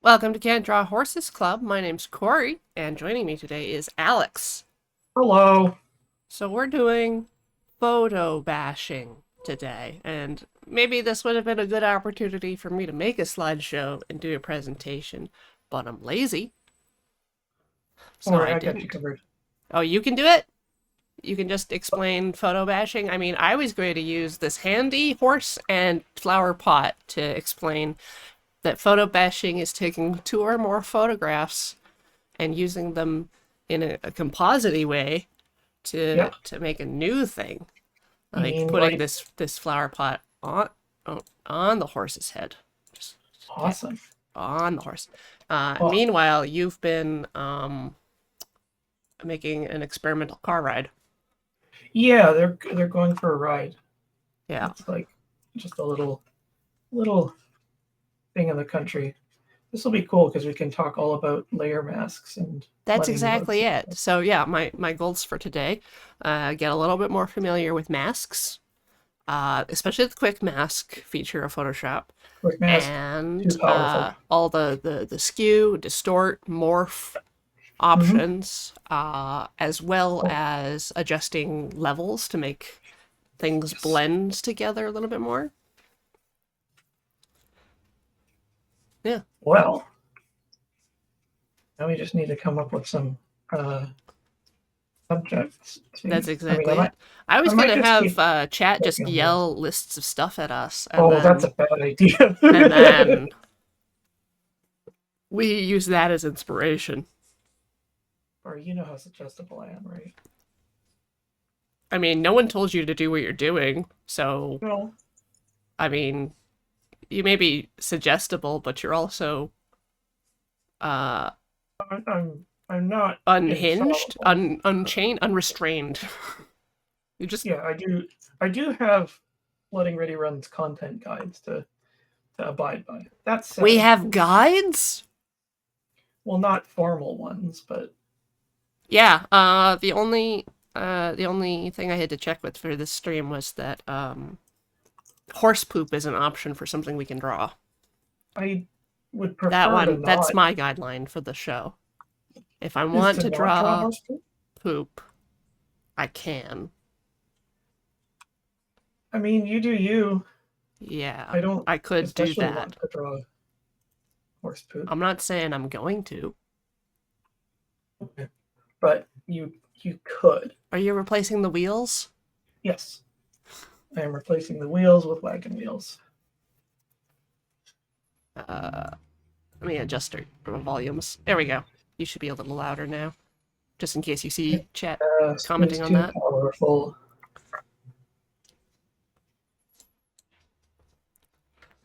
Welcome to Can't Draw Horses Club. My name's Corey, and joining me today is Alex. Hello. So we're doing photo bashing today, and maybe this would have been a good opportunity for me to make a slideshow and do a presentation, but I'm lazy, Don't so worry, I I got you didn't. covered. Oh, you can do it? You can just explain photo bashing? I mean, I was going to use this handy horse and flower pot to explain that photo bashing is taking two or more photographs and using them in a composite way to Yep. make a new thing, You like mean putting like this flower pot on the horse's head, just get awesome? on the horse. Well, Meanwhile, you've been making an experimental car ride. yeah, they're going for a ride. Yeah, It's like just a little thing in the country. This will be cool because we can talk all about layer masks and that's blending modes exactly and it. stuff. So yeah, my goals for today, get a little bit more familiar with masks, especially the quick mask feature of Photoshop, Quick mask, and too powerful. all the skew, distort, morph Mm-hmm. options, as well Oh, as adjusting levels to make things yes. blend together a little bit more. Yeah, Well, now we just need to come up with some uh, subjects. that's To, I mean, exactly it. I I was might gonna just have keep chat just working on those. yell lists of stuff at us, Oh, that's a bad idea. and then we use that as inspiration. Or you know how suggestible I am, right? I mean, no one told you to do what you're doing, so No, I mean, you may be suggestible, but you're also uh I'm not unhinged, infallible. unchained, unrestrained. You just Yeah, I do have Letting Ready Run's content guides to abide by. That we said, have guides. well, not formal ones, but Yeah. The only thing I had to check with for this stream was that horse poop is an option for something we can draw. I would That prefer to one, that's not my guideline for the show. If I is want to to not draw draw horse poop. poop, I can. I mean, you do you. Yeah, I don't I could do especially that. want to draw horse poop, I'm not saying I'm going to. but you could. Are you replacing the wheels? Yes, I am replacing the wheels with wagon wheels. Uh, Let me adjust our volumes. There we go. You should be a little louder now, just in case you see chat It's commenting on too that. powerful.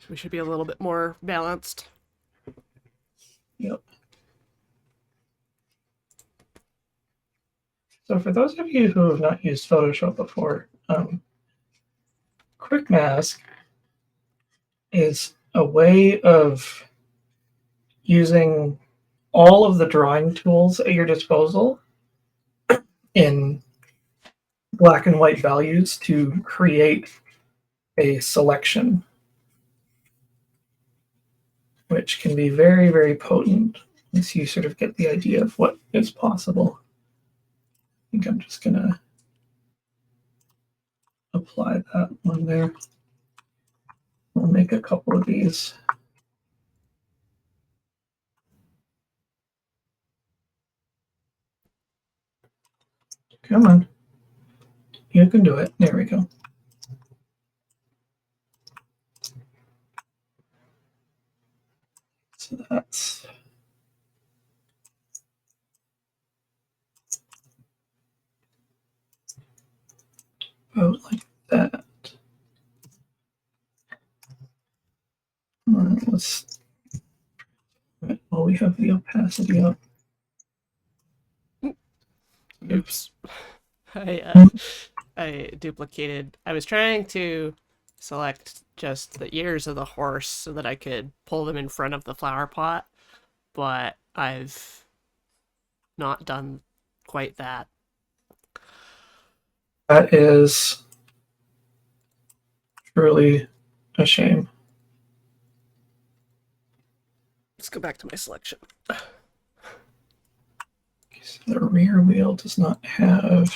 We should be a little bit more balanced. Yep. So for those of you who have not used Photoshop before, Quick Mask is a way of using all of the drawing tools at your disposal in black and white values to create a selection, which can be very, very potent once you sort of get the idea of what is possible. I think I'm just going to apply that one there. We'll make a couple of these. Come on. You can do it. There we go. So that's about like that. All right, let's. Well, we have the opacity up. Oops. I I duplicated. I was trying to select just the ears of the horse so that I could pull them in front of the flower pot, but I've not done quite that. That is truly a shame. Let's go back to my selection. So the rear wheel does not have.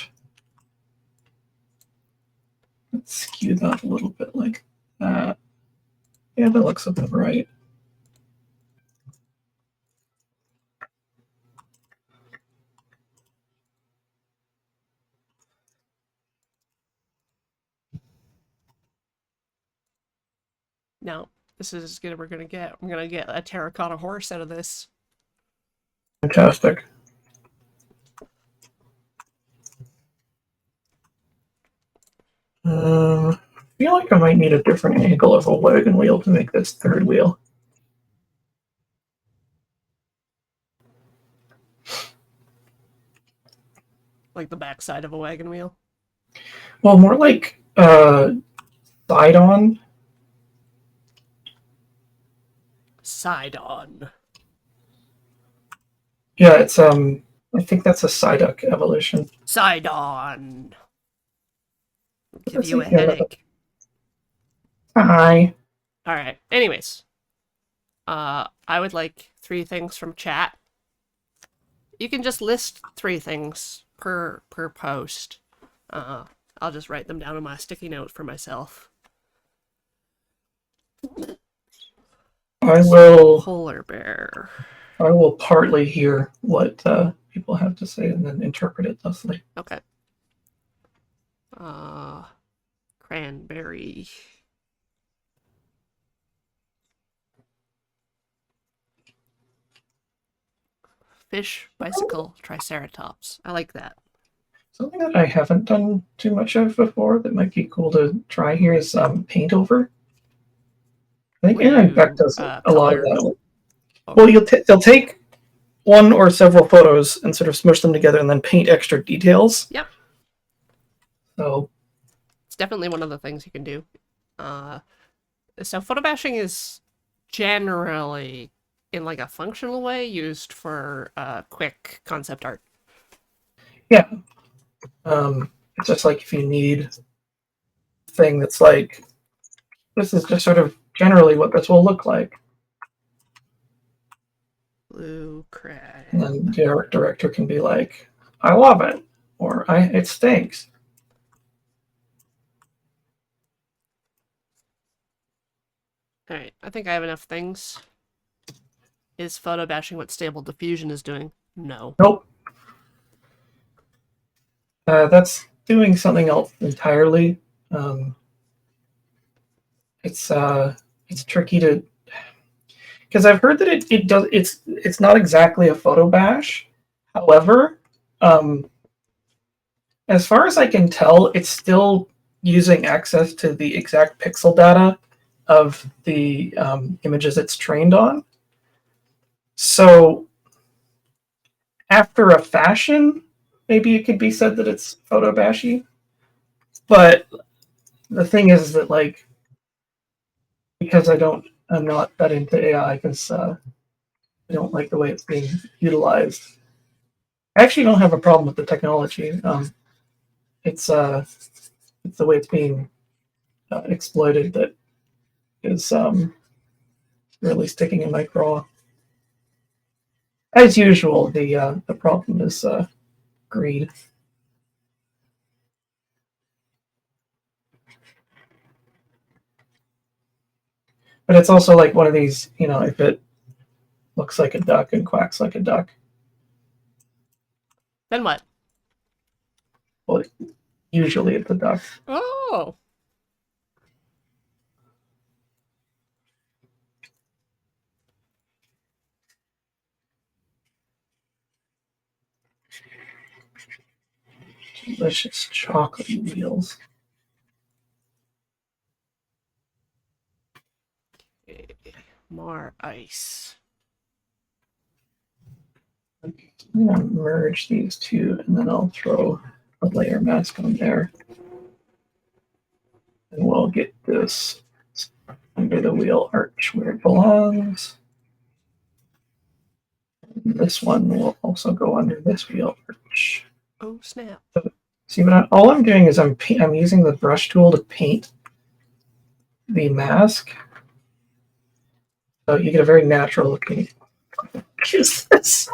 Let's skew that a little bit like that. Yeah, that looks about right. Now, this is as good as we're gonna get. I'm gonna get a terracotta horse out of this. Fantastic. I feel like I might need a different angle of a wagon wheel to make this third wheel. Like the backside of a wagon wheel. Well, more like side on. Side on. Yeah, it's I think that's a Psyduck evolution. Side on. Give Let's you a see, yeah, headache. Hi. All right. Anyways, I would like 3 things from chat. You can just list 3 things per post. I'll just write them down on my sticky note for myself. I will Polar bear. partly hear what people have to say and then interpret it thusly. Okay. Cranberry. Fish, bicycle, triceratops. I like that. Something that I haven't done too much of before that might be cool to try here is paint over. I think Aaron Beck does a lot of that. Well, they'll take one or several photos and sort of smush them together and then paint extra details. Yep. So it's definitely one of the things you can do. So photo bashing is generally, in like a functional way, used for quick concept art. Yeah. It's just like if you need a thing that's like, this is just sort of generally what this will look like. Blue crab. And then the art director can be like, I love it, or it stinks. All right, I think I have enough things. Is photo bashing what Stable Diffusion is doing? No. Nope. That's doing something else entirely. It's tricky to, because I've heard that it does it's not exactly a photo bash. However, as far as I can tell, it's still using access to the exact pixel data of the images it's trained on. So, after a fashion, maybe it could be said that it's photo bashy. But the thing is that, like, because I'm not that into AI because I don't like the way it's being utilized. I actually don't have a problem with the technology. It's the way it's being exploited that is really sticking in my craw. As usual, the problem is greed. But it's also like one of these, if it looks like a duck and quacks like a duck. Then what? Well, usually it's a duck. Oh. Delicious chocolate wheels. More ice. I'm gonna merge these two, and then I'll throw a layer mask on there, and we'll get this under the wheel arch where it belongs. And this one will also go under this wheel arch. Oh snap! See, but all I'm doing is I'm using the brush tool to paint the mask. So you get a very natural looking. What is this?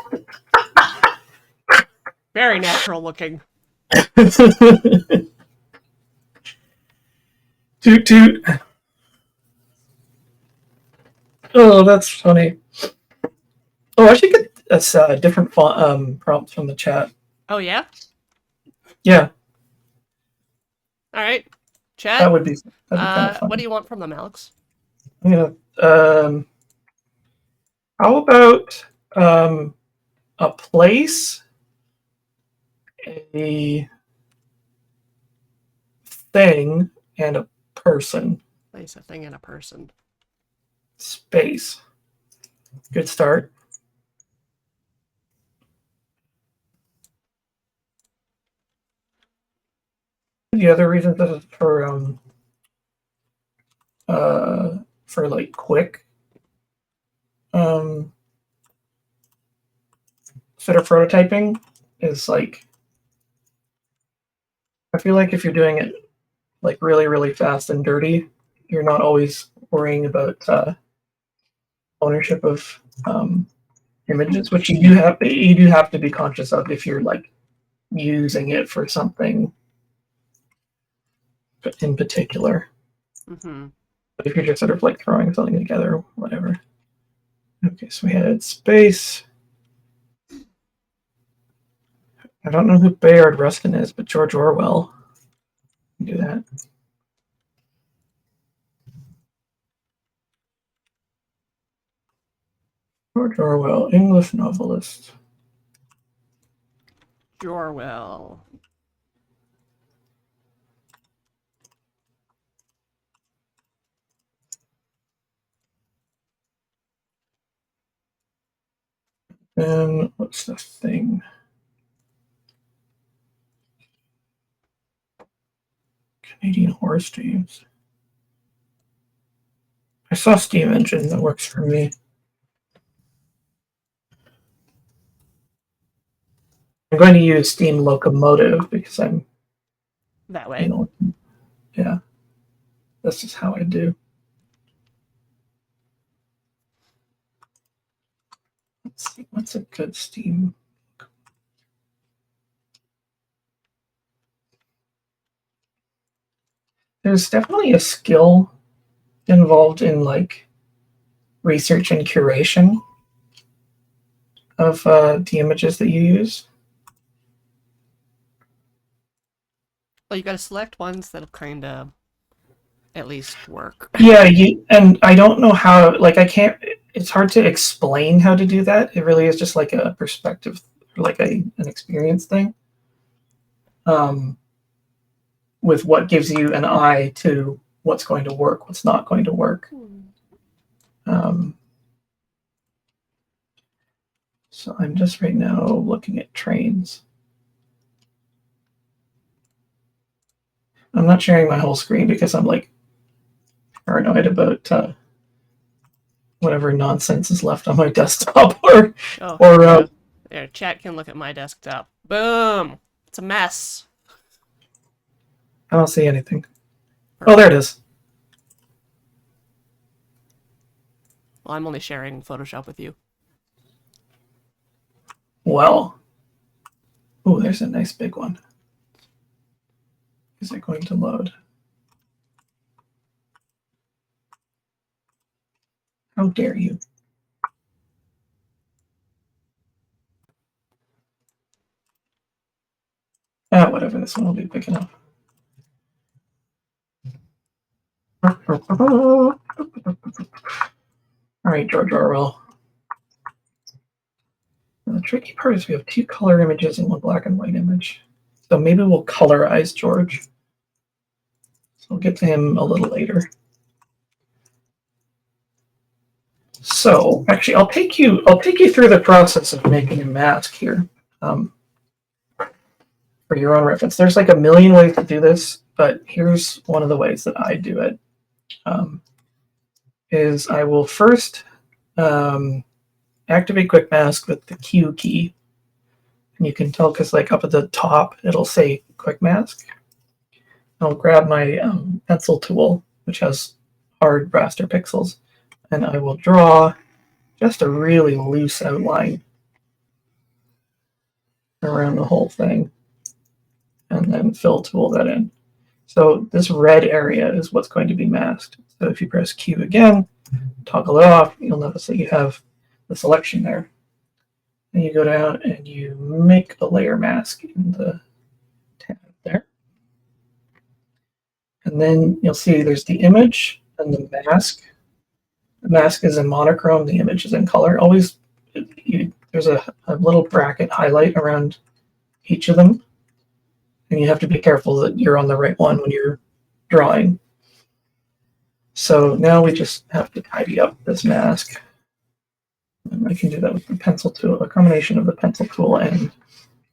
Very natural looking. Toot toot. Oh, that's funny. Oh, I should get us different prompts from the chat. Oh yeah. Yeah, All right. Chat. that'd be kind of fun. What do you want from them, Alex? Yeah. How about a place, a thing, and a person? Place, a thing, and a person. Space. Good start. The other reason for like quick sort of prototyping is like, I feel like if you're doing it like really, really fast and dirty, you're not always worrying about ownership of images, which you do have to be conscious of if you're like using it for something in particular. Mm-hmm. But if you're just sort of like throwing something together, whatever. Okay, so we had space. I don't know who Bayard Rustin is, but George Orwell. Do that. George Orwell, English novelist. Orwell. And what's the thing? Canadian horse dreams. I saw Steam Engine that works for me. I'm going to use Steam Locomotive because I'm That way. Yeah. This is how I do. Let's see, what's a good Steam? There's definitely a skill involved in like research and curation of the images that you use. Well, you got to select ones that'll kind of at least work. Yeah, and I don't know how. Like, I can't. It's hard to explain how to do that. It really is just like a perspective, like an experience thing. With what gives you an eye to what's going to work, what's not going to work. So I'm just right now looking at trains. I'm not sharing my whole screen because I'm like paranoid about whatever nonsense is left on my desktop there, chat can look at my desktop. Boom! It's a mess. I don't see anything. Oh, there it is. Well, I'm only sharing Photoshop with you. Well. Oh, there's a nice big one. Is it going to load? How dare you? Ah, whatever. This one will be big enough. All right, George Orwell. And the tricky part is we have two color images and one black and white image. So maybe we'll colorize George. So we'll get to him a little later. So actually, I'll take you through the process of making a mask here, for your own reference. There's like a million ways to do this, but here's one of the ways that I do it. Is I will first activate Quick Mask with the Q key, and you can tell because like up at the top it'll say Quick Mask. I'll grab my pencil tool, which has hard raster pixels. and I will draw just a really loose outline around the whole thing, and then fill tool that in. So this red area is what's going to be masked. So if you press Q again, toggle it off, you'll notice that you have the selection there. And you go down and you make a layer mask in the tab there. And then you'll see there's the image and the mask. The mask is in monochrome, the image is in color. Always, there's a little bracket highlight around each of them. And you have to be careful that you're on the right one when you're drawing. So now we just have to tidy up this mask. And I can do that with the pencil tool, a combination of the pencil tool and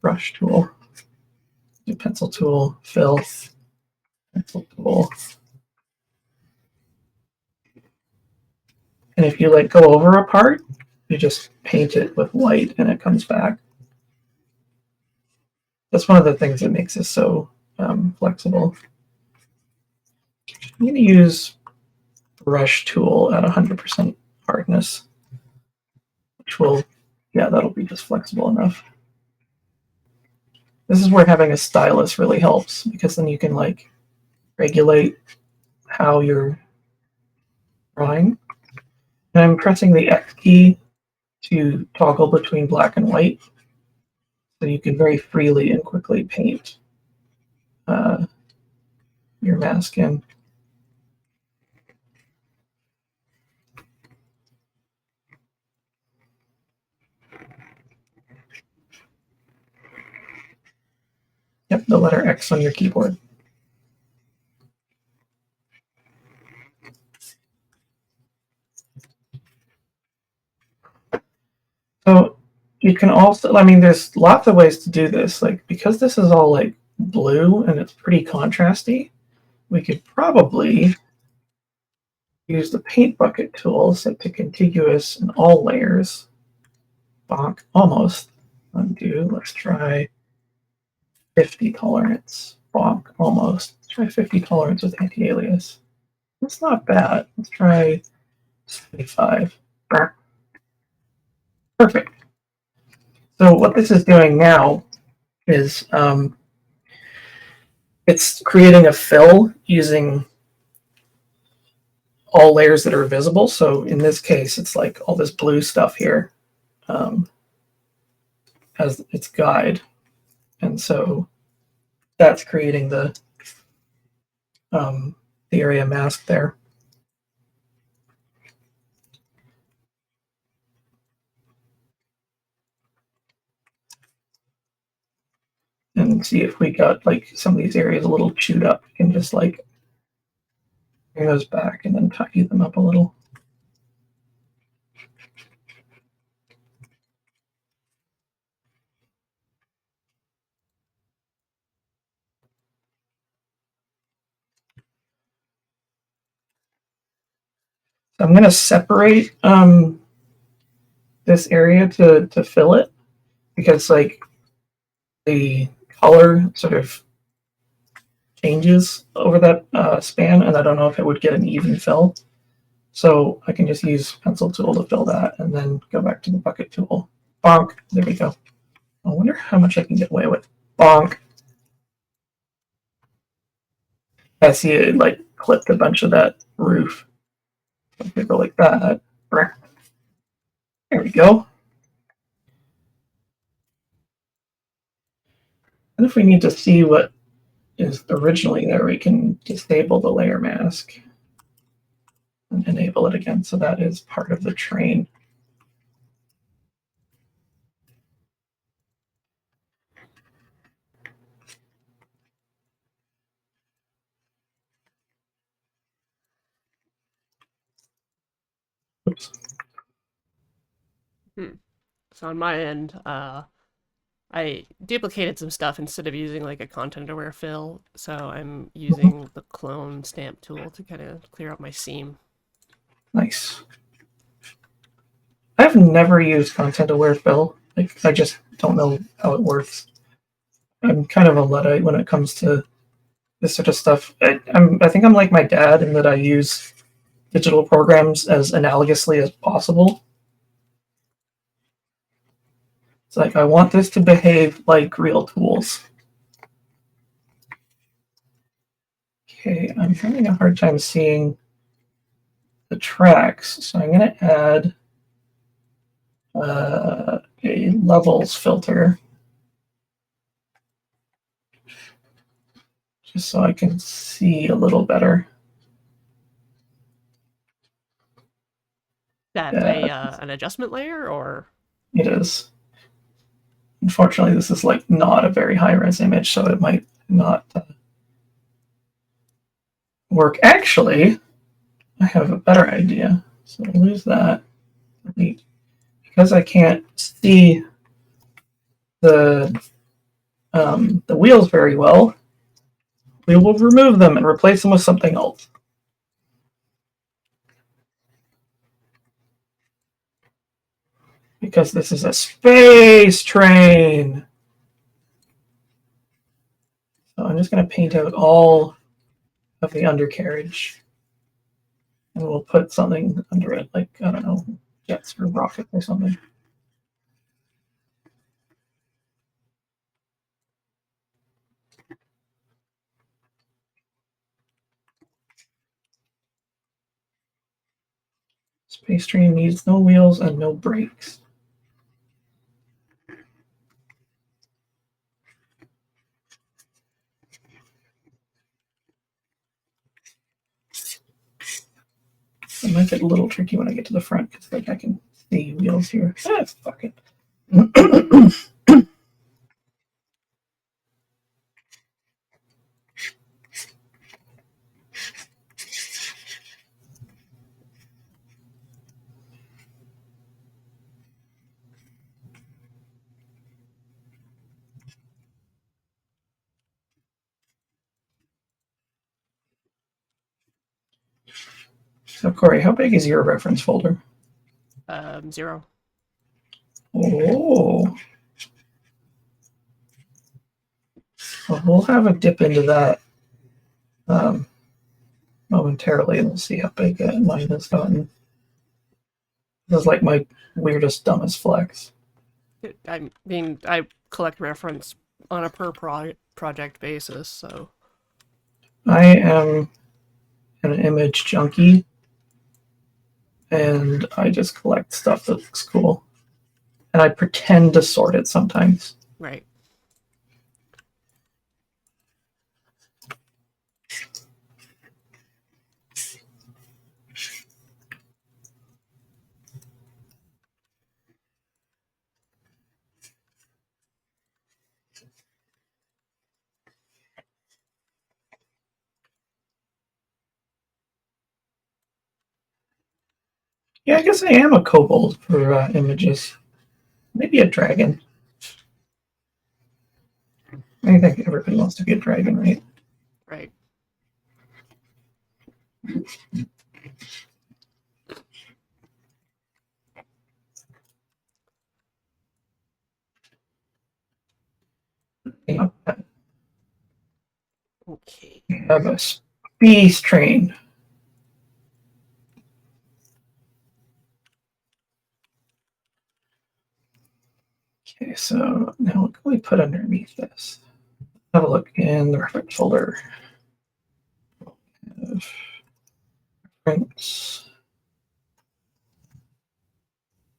brush tool. The pencil tool, fill, pencil tool. And if you like go over a part, you just paint it with white and it comes back. That's one of the things that makes this so flexible. I'm going to use brush tool at 100% hardness, which will, yeah, that'll be just flexible enough. This is where having a stylus really helps, because then you can like regulate how you're drawing. And I'm pressing the X key to toggle between black and white, so you can very freely and quickly paint your mask in. Yep, the letter X on your keyboard. So you can also, I mean, there's lots of ways to do this. Like, because this is all like blue and it's pretty contrasty, we could probably use the paint bucket tool, set to contiguous in all layers. Bonk, almost. Undo, let's try 50 tolerance. Bonk, almost. Let's try 50 tolerance with anti-alias. That's not bad. Let's try 75. Perfect. So what this is doing now is it's creating a fill using all layers that are visible. So in this case, it's like all this blue stuff here as its guide. And so that's creating the area mask there. And see if we got like some of these areas a little chewed up. We can just like bring those back and then tidy them up a little. So I'm going to separate this area to fill it, because like the color sort of changes over that span, and I don't know if it would get an even fill. So I can just use pencil tool to fill that and then go back to the bucket tool. Bonk, there we go. I wonder how much I can get away with. Bonk. I see it like clipped a bunch of that roof. If we go like that. There we go. And if we need to see what is originally there, we can disable the layer mask and enable it again. So that is part of the train. Oops. So on my end, I duplicated some stuff instead of using like a content-aware fill, so I'm using the clone stamp tool to kind of clear up my seam. Nice. I've never used content-aware fill. Like, I just don't know how it works. I'm kind of a Luddite when it comes to this sort of stuff. I think I'm like my dad in that I use digital programs as analogously as possible. It's like I want this to behave like real tools. Okay, I'm having a hard time seeing the tracks, so I'm going to add a levels filter just so I can see a little better. That Yeah, an adjustment layer, or it is. Unfortunately, this is like not a very high res image, so it might not work. Actually, I have a better idea. So I'll lose that. Because I can't see the wheels very well, we will remove them and replace them with something else. Because this is a space train. So I'm just going to paint out all of the undercarriage. And we'll put something under it, like, I don't know, jets or rockets or something. Space train needs no wheels and no brakes. It might get a little tricky when I get to the front because like I can see wheels here. Ah, fuck it. So Corey, how big is your reference folder? 0. Oh, well, we'll have a dip into that momentarily, and we'll see how big mine has gotten. This is like my weirdest, dumbest flex. I mean, I collect reference on a project basis, so I am an image junkie, and I just collect stuff that looks cool, and I pretend to sort it sometimes. right. Yeah, I guess I am a kobold for images. Maybe a dragon. I think everybody wants to be a dragon, right? Right. Yeah. Okay. We have a space train. Okay, so now what can we put underneath this? Have a look in the reference folder. Reference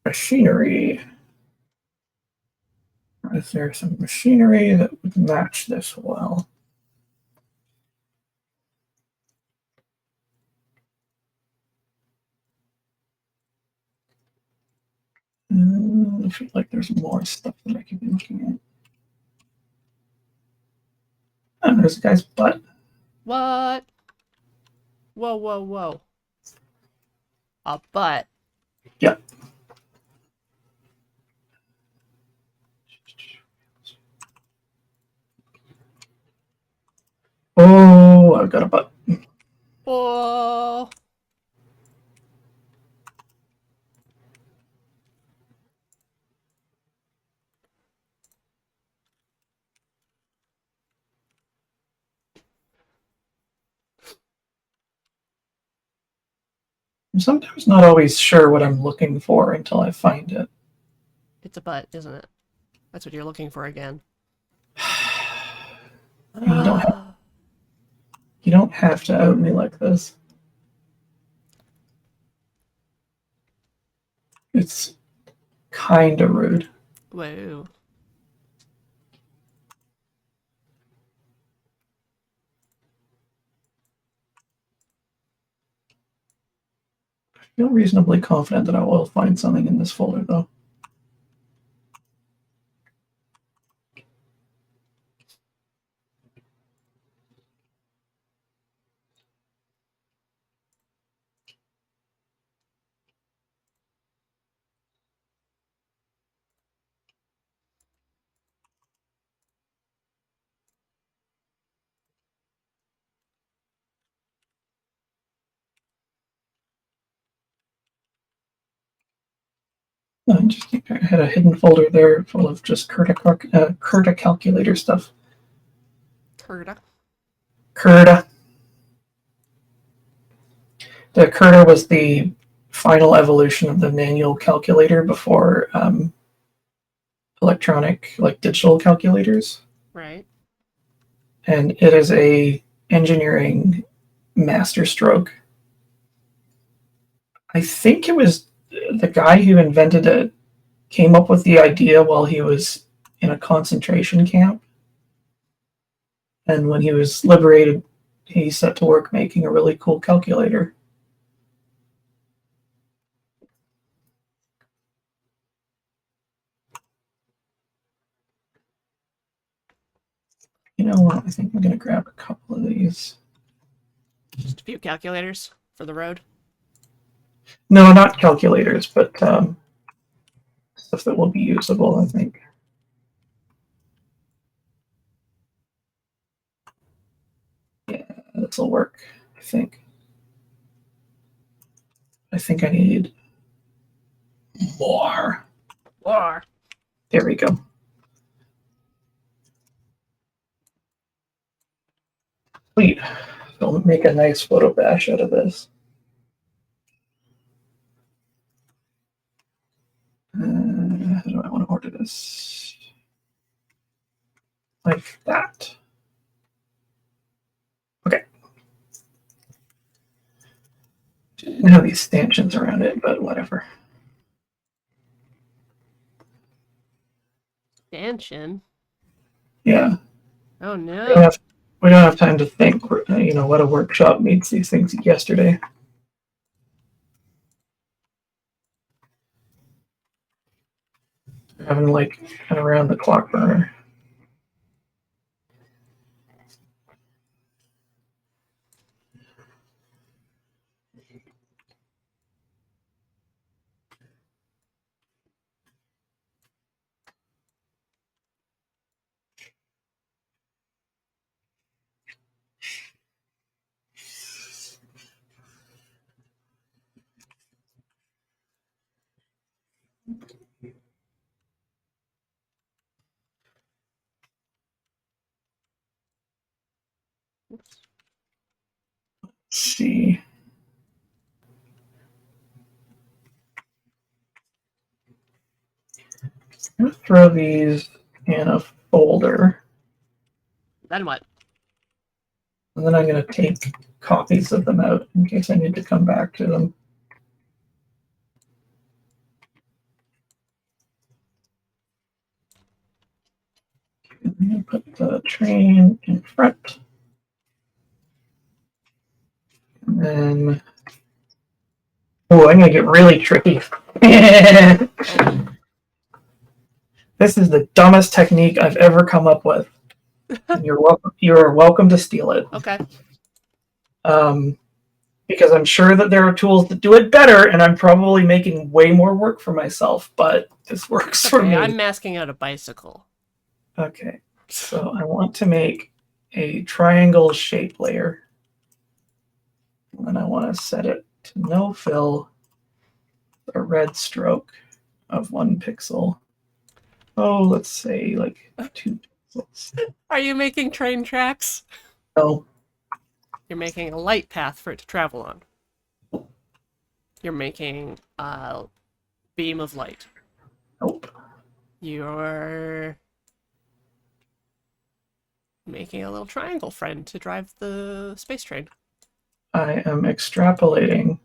machinery. Is there some machinery that would match this well? I feel like there's more stuff that I could be looking at. Oh, there's a guy's butt. What? Whoa, whoa, whoa. A butt. Yep. Oh, I've got a butt. Oh. I'm sometimes not always sure what I'm looking for until I find it. It's a butt, isn't it? That's what you're looking for again. You don't have, you don't have to out me like this. It's kind of rude. Whoa. I feel reasonably confident that I will find something in this folder, though. I had a hidden folder there full of just Curta calculator stuff. Curta. Curta. The Curta was the final evolution of the manual calculator before electronic, like digital calculators. Right. And it is a engineering masterstroke. I think it was the guy who invented it came up with the idea while he was in a concentration camp. And when he was liberated, he set to work making a really cool calculator. You know what? I think I'm going to grab a couple of these. Just a few calculators for the road. No, not calculators, but stuff that will be usable, I think. Yeah, this will work, I think. I think I need more. War. There we go. Sweet. So I'll make a nice photo bash out of this. How do I want to order this? Like that. Okay. Didn't have these stanchions around it, but whatever. Stanchion? Yeah. Oh We no. don't have time to think. You know, what a workshop needs these things yesterday. Having like an around the clock burner. Oops. Let's see. I'm gonna throw these in a folder, Then what? and then I'm gonna take copies of them out in case I need to come back to them. I'm gonna put the train in front. And then, oh, I'm gonna get really tricky. This is the dumbest technique I've ever come up with. And you're welcome. You're welcome to steal it. Okay. Because I'm sure that there are tools that do it better, and I'm probably making way more work for myself. But this works for Okay, me. I'm masking out a bicycle. Okay, so I want to make a triangle shape layer. And then I want to set it to no fill, a red stroke of 1 pixel. Oh, let's say like 2 pixels. Are you making train tracks? No, You're making a light path for it to travel on. you're making a beam of light. Nope. You're making a little triangle friend to drive the space train. I am extrapolating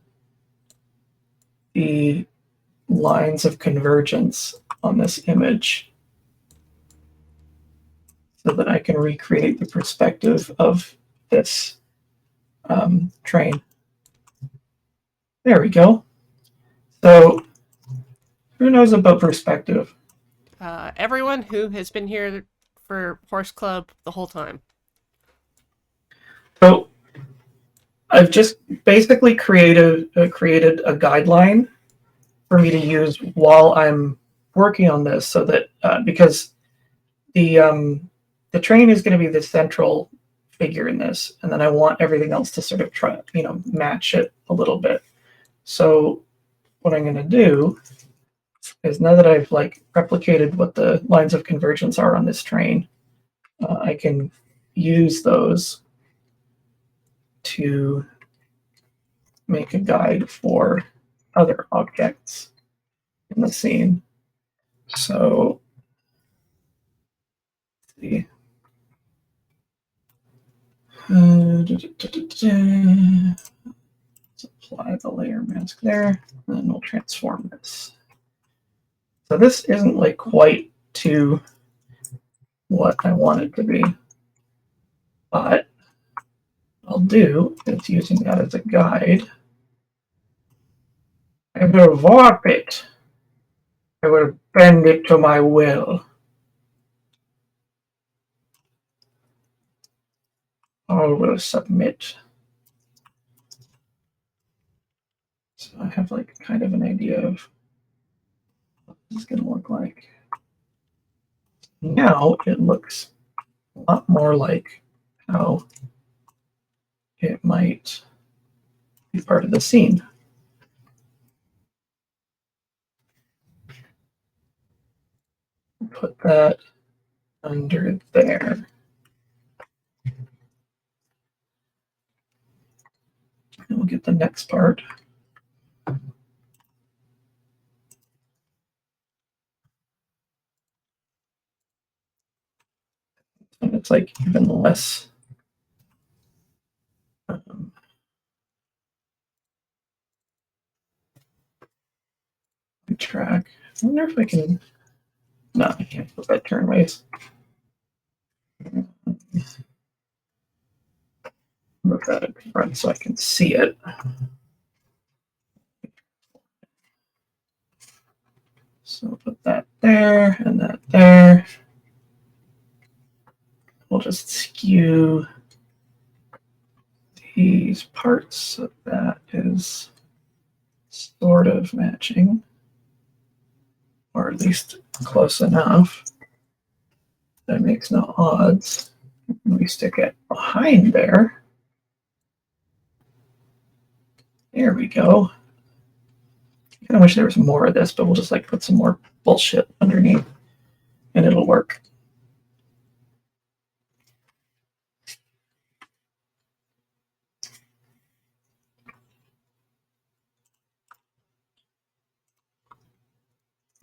the lines of convergence on this image so that I can recreate the perspective of this train. There we go. So, who knows about perspective? Everyone who has been here for Horse Club the whole time. So, I've just basically created a guideline for me to use while I'm working on this, so that because the train is going to be the central figure in this, and then I want everything else to sort of try, match it a little bit. So what I'm going to do is, now that I've replicated what the lines of convergence are on this train, I can use those to make a guide for other objects in the scene. So let's see. Let's apply the layer mask there, and then we'll transform this. So this isn't quite to what I want it to be, but I'll do is, using that as a guide, I will warp it. I will bend it to my will. All will submit. So I have kind of an idea of what this is going to look like. Now it looks a lot more like how it might be part of the scene. Put that under there. And we'll get the next part. And it's even less track. I wonder if I can. No, I can't put that turnways. Move that in front so I can see it. So put that there and that there. We'll just skew these parts so that is sort of matching, or at least close enough. That makes no odds. We stick it behind there. There we go. I kind of wish there was more of this, but we'll just put some more bullshit underneath and it'll work.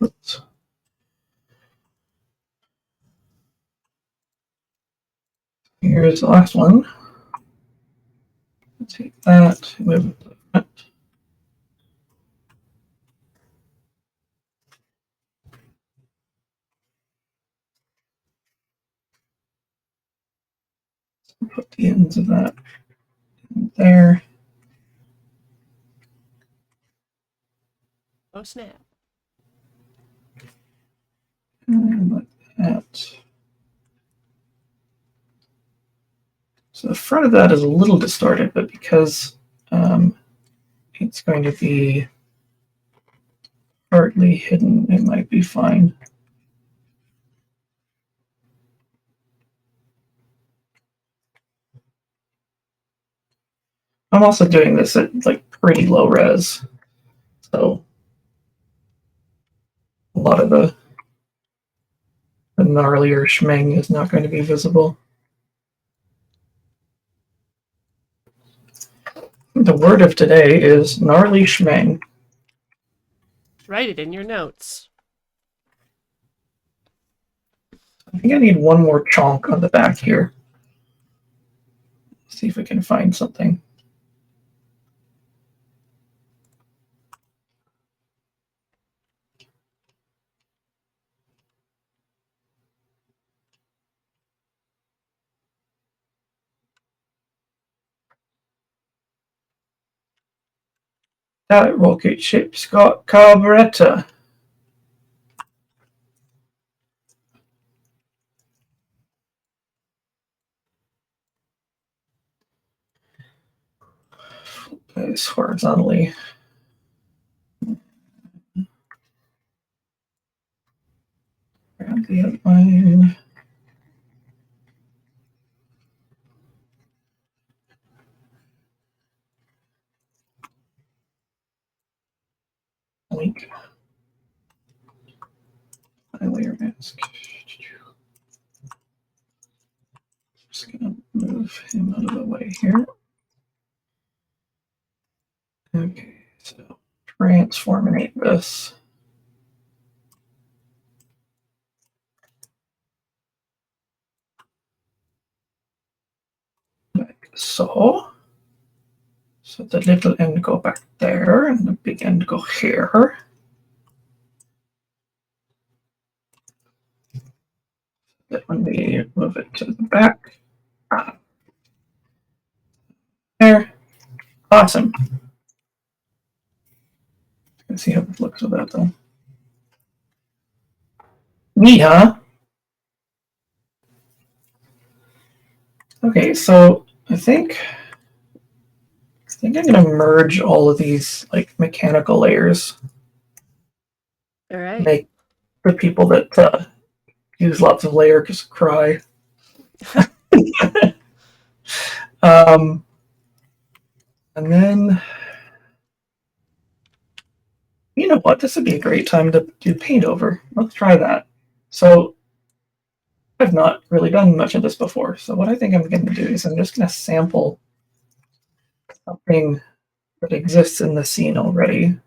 Oops. Here's the last one. Take that, move it to the front. Put the ends of that in there. Oh snap. And like that. So the front of that is a little distorted, but because it's going to be partly hidden, it might be fine. I'm also doing this at pretty low res, so a lot of the gnarlier schmeng is not going to be visible. The word of today is gnarly schmeng. Write it in your notes. I think I need one more chunk on the back here. See if we can find something. That rocket ship's got carburetor. It's horizontally. Grab the outline. Link. My layer mask. Just gonna move him out of the way here. Okay, so transforminate this. Like so. So the little end go back there and the big end go here. That when we move it to the back. There. Awesome. Let's see how it looks with that though. Neat, huh? Okay, so I think I'm gonna merge all of these like mechanical layers. All right. Make the people that use lots of layers cry. And then, you know what? This would be a great time to do paint over. Let's try that. So I've not really done much of this before. So what I think I'm going to do is I'm just going to sample something that exists in the scene already.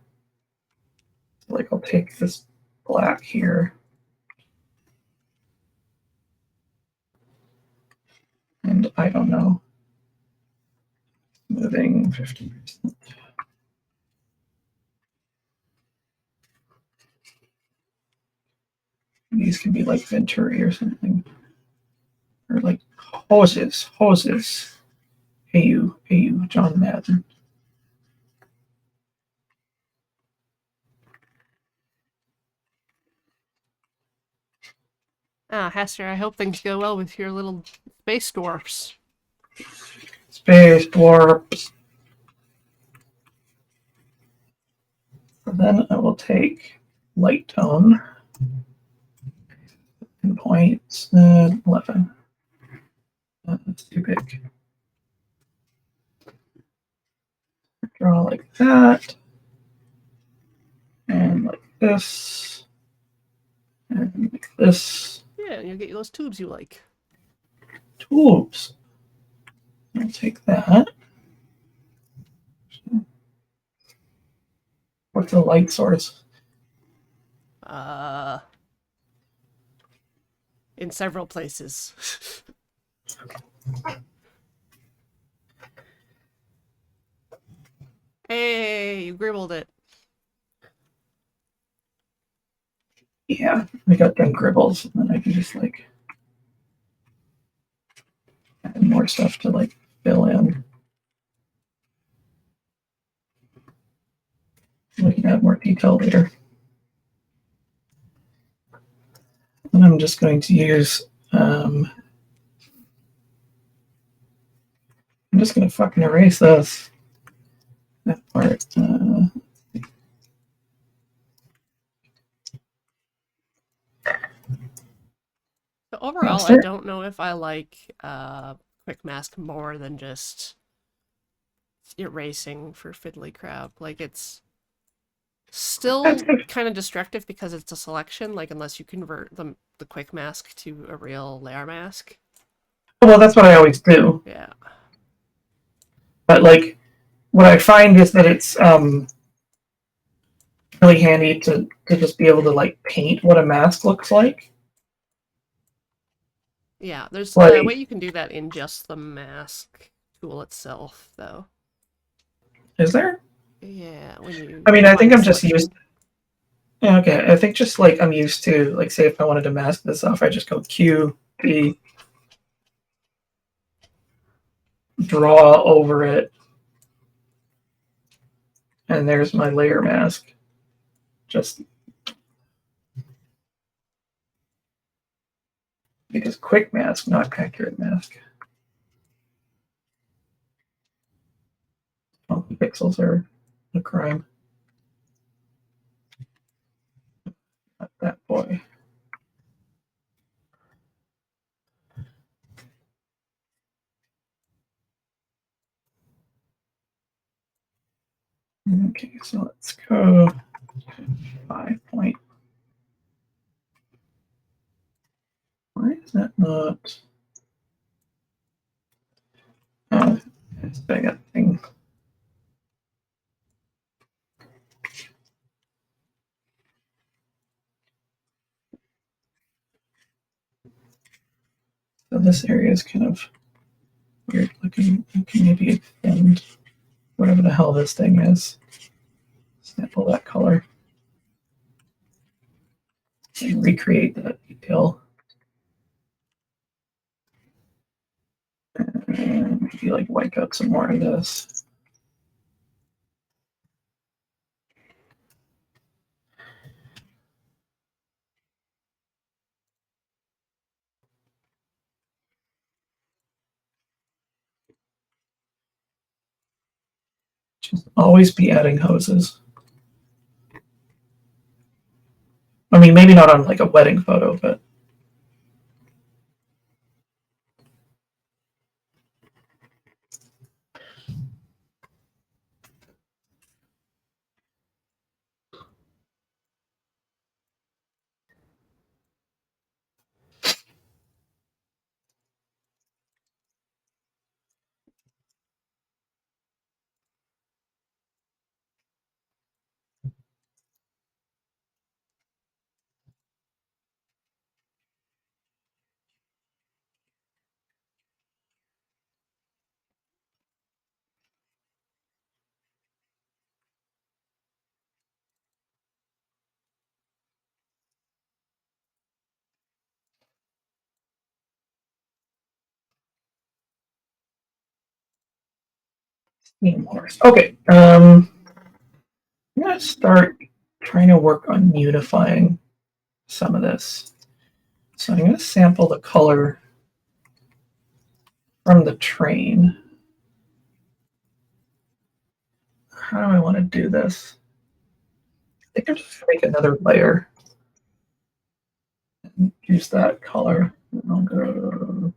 Like I'll take this black here. And I don't know. Moving 50%. These could be like Venturi or something. Or like hoses. Hey you, John Madden. Ah, Hester, I hope things go well with your little space dwarfs. Space dwarfs. Then I will take light tone and points 11. That's too big. Draw like that. And like this. And like this. Yeah, you'll get those tubes you like. Tubes. I'll take that. What's the light source? In several places. Hey, you gribbled it. Yeah, I got them gribbles, and then I can just like add more stuff to like fill in. We can add more detail later. And I'm just going to use, I'm just going to fucking erase this. That part. So overall, Master? I don't know if I like Quick Mask more than just erasing for Fiddly Crab. Like, it's still That's good. kind of destructive because it's a selection, like, unless you convert the Quick Mask to a real layer mask. Well, that's what I always do. Yeah. But like, what I find is that it's really handy to just be able to like paint what a mask looks like. Yeah, there's Like, a way you can do that in just the mask tool itself, though. is there? Yeah, when you I mean, I go on think the I'm just selection. used. Yeah, okay, I think just like I'm used to, like, say if I wanted to mask this off, I just go Q, B, draw over it, and there's my layer mask. Just because quick mask, not accurate mask. Oh, pixels are a crime. Not that boy. Okay, so let's go 5 point. Why is that not? Oh, it's big that thing. So this area is kind of weird looking. I can maybe extend whatever the hell this thing is. Sample that color. And recreate that detail. And maybe like wipe out some more of this. Just always be adding hoses. I mean, maybe not on like a wedding photo, but need more. Okay, I'm gonna start trying to work on unifying some of this. So I'm gonna sample the color from the train. How do I want to do this? I think I'm just gonna make another layer and use that color. I'll go.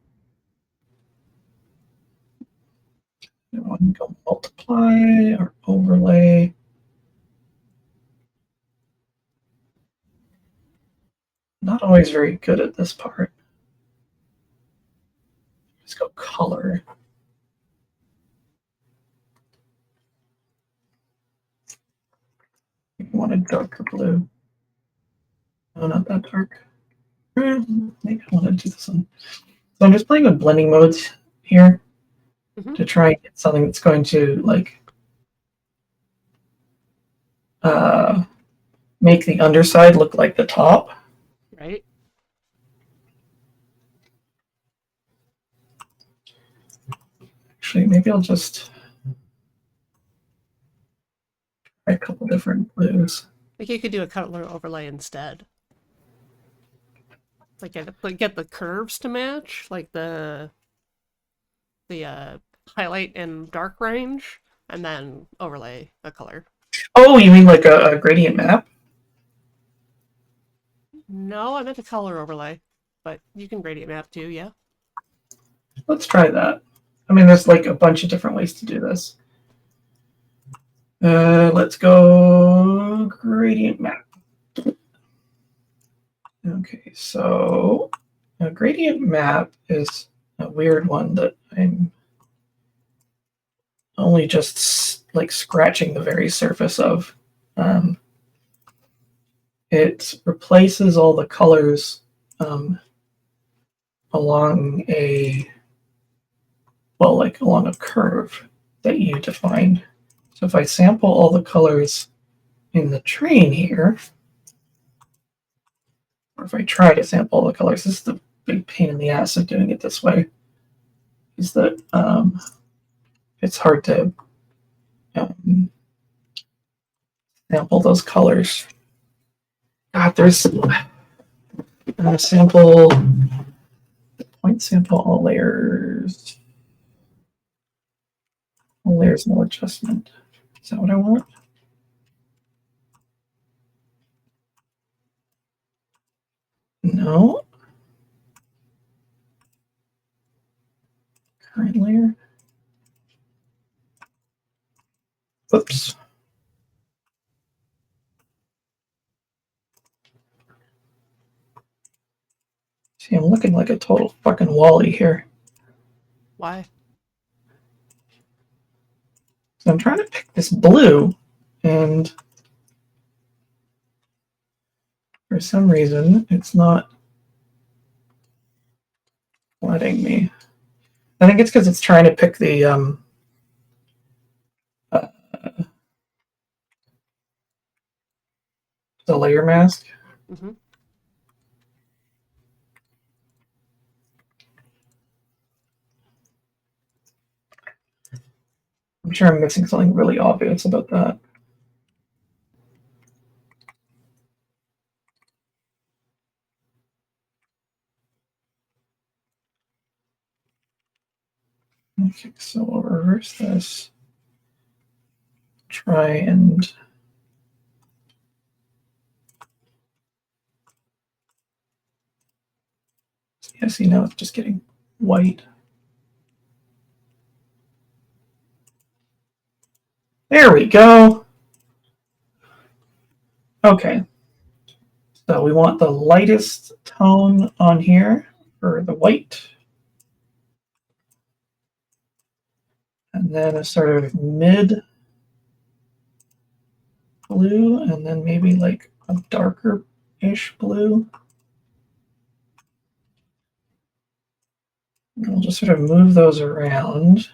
I want to go multiply or overlay. Not always very good at this part. Just go color. I want a darker blue. No, not that dark. Maybe I want to do this one. So I'm just playing with blending modes here to try and get something that's going to like make the underside look like the top. Right? Actually, maybe I'll just try a couple different blues. Like you could do a color overlay instead. Like get the curves to match, like the highlight and dark range, and then overlay a color. Oh, you mean like a gradient map? No, I meant a color overlay, but you can gradient map too, yeah. Let's try that. I mean, there's like a bunch of different ways to do this. Let's go gradient map. Okay, so a gradient map is a weird one that I'm only just like scratching the very surface of. it replaces all the colors along along a curve that you defined. So if I sample all the colors in the train here, or if I try to sample all the colors, this is the big pain in the ass of doing it this way, is that it's hard to sample those colors. God, I'm gonna sample point sample all layers. All layers, no adjustment. Is that what I want? No. Current layer. Oops. See, I'm looking like a total fucking Wally here. Why? So I'm trying to pick this blue, and for some reason, it's not letting me. I think it's because it's trying to pick the layer mask. Mm-hmm. I'm sure I'm missing something really obvious about that. Okay, so we'll reverse this. Try and yeah, see now it's just getting white. There we go. Okay. So we want the lightest tone on here for the white. And then a sort of mid blue, and then maybe like a darker-ish blue. And we'll just sort of move those around.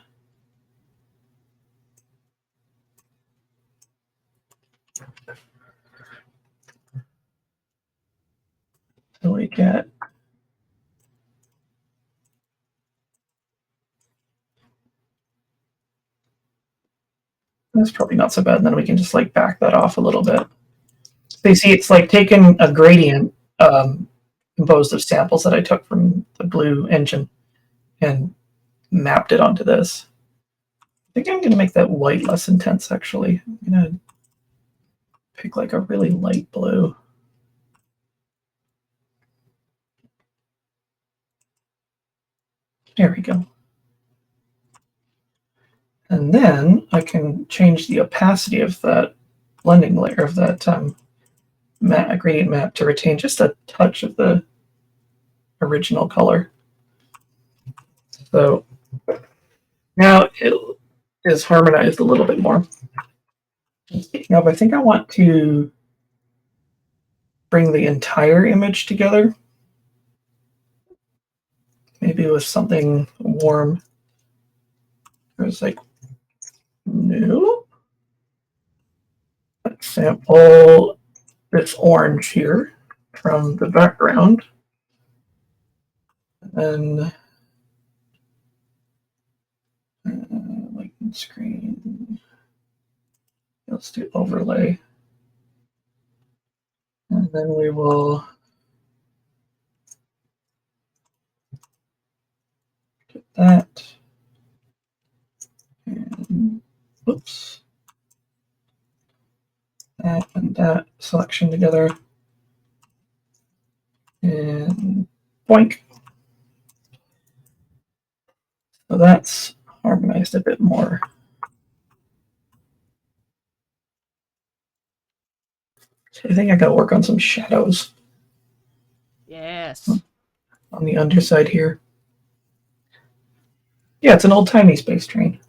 Till we get that's probably not so bad. And then we can just like back that off a little bit. So you see, it's like taking a gradient composed of samples that I took from the blue engine and mapped it onto this. I think I'm going to make that white less intense, actually. I'm going to pick like a really light blue. There we go. And then I can change the opacity of that blending layer of that gradient map to retain just a touch of the original color. So now it is harmonized a little bit more. Speaking of, I think I want to bring the entire image together. Maybe with something warm. There's like new. Sample this orange here from the background. And lighten screen. Let's do overlay. And then we will get that. And oops. That and that selection together. And boink. So that's harmonized a bit more. So I think I gotta work on some shadows. Yes. On the underside here. Yeah, it's an old-timey space train.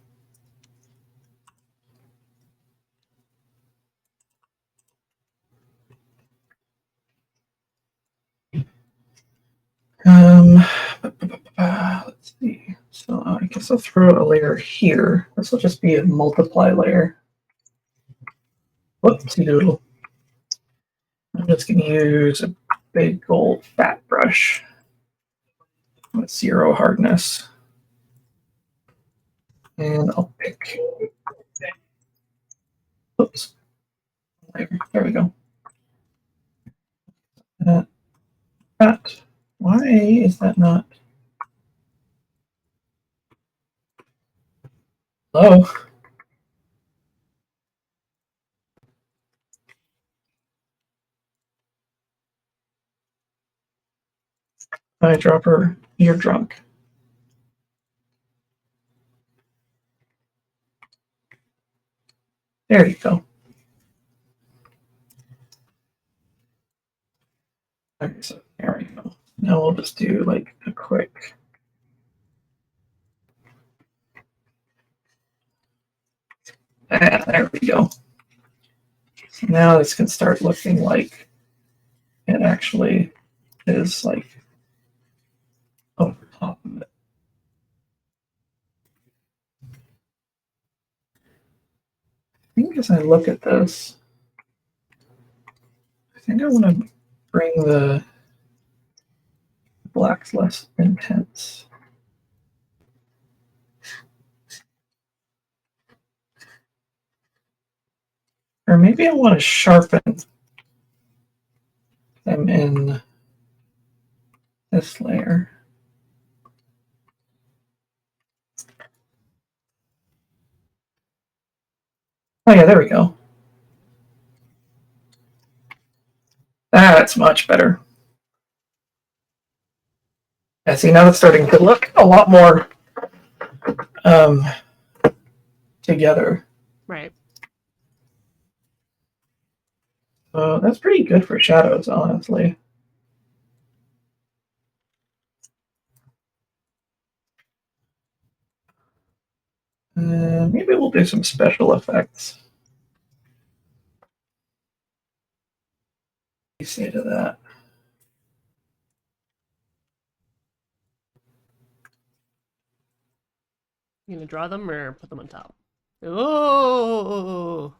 guess I'll throw a layer here. This will just be a multiply layer. Whoopsie doodle. I'm just going to use a big old fat brush with 0 hardness. And I'll pick. Oops. There we go. That. Why is that not? Hello? Eyedropper, you're drunk. There you go. Okay, so there we go. Now we'll just do like a quick. There we go. So now this can start looking like it actually is like over top of it. I think as I look at this, I think I want to bring the blacks less intense. Or maybe I want to sharpen them in this layer. Oh yeah, there we go. That's much better. Yeah, see, now it's starting to look a lot more together. Right. So that's pretty good for shadows, honestly. Maybe we'll do some special effects. What do you say to that? You gonna draw them or put them on top? Oh,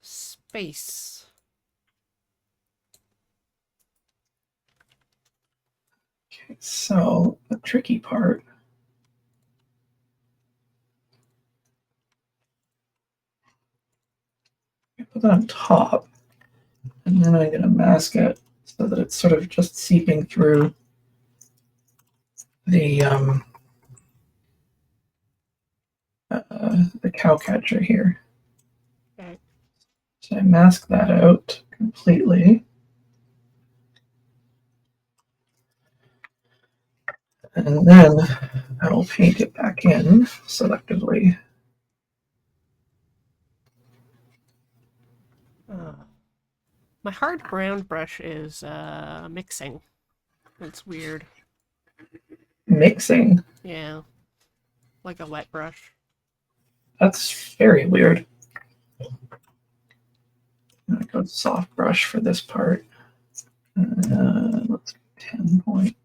space. Okay, so the tricky part. I put that on top, and then I'm going to mask it so that it's sort of just seeping through the cow catcher here. Okay. So I mask that out completely. And then I will paint it back in selectively. My hard brown brush is mixing. It's weird. Mixing. Yeah. Like a wet brush. That's very weird. I'm going to go soft brush for this part. Let's 10 point.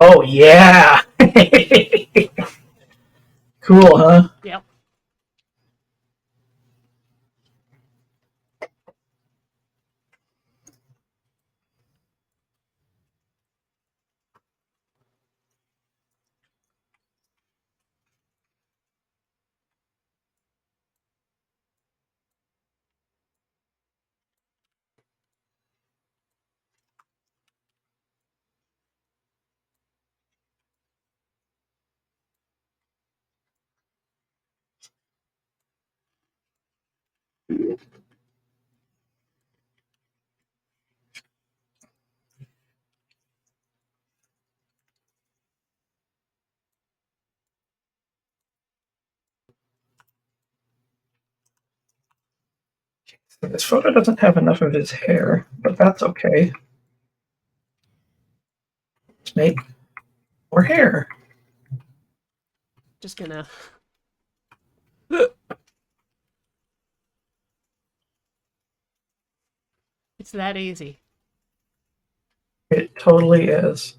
Oh, yeah. Cool, huh? Yep. This photo doesn't have enough of his hair, but that's okay. Let's make more hair. Just gonna. It's that easy. It totally is.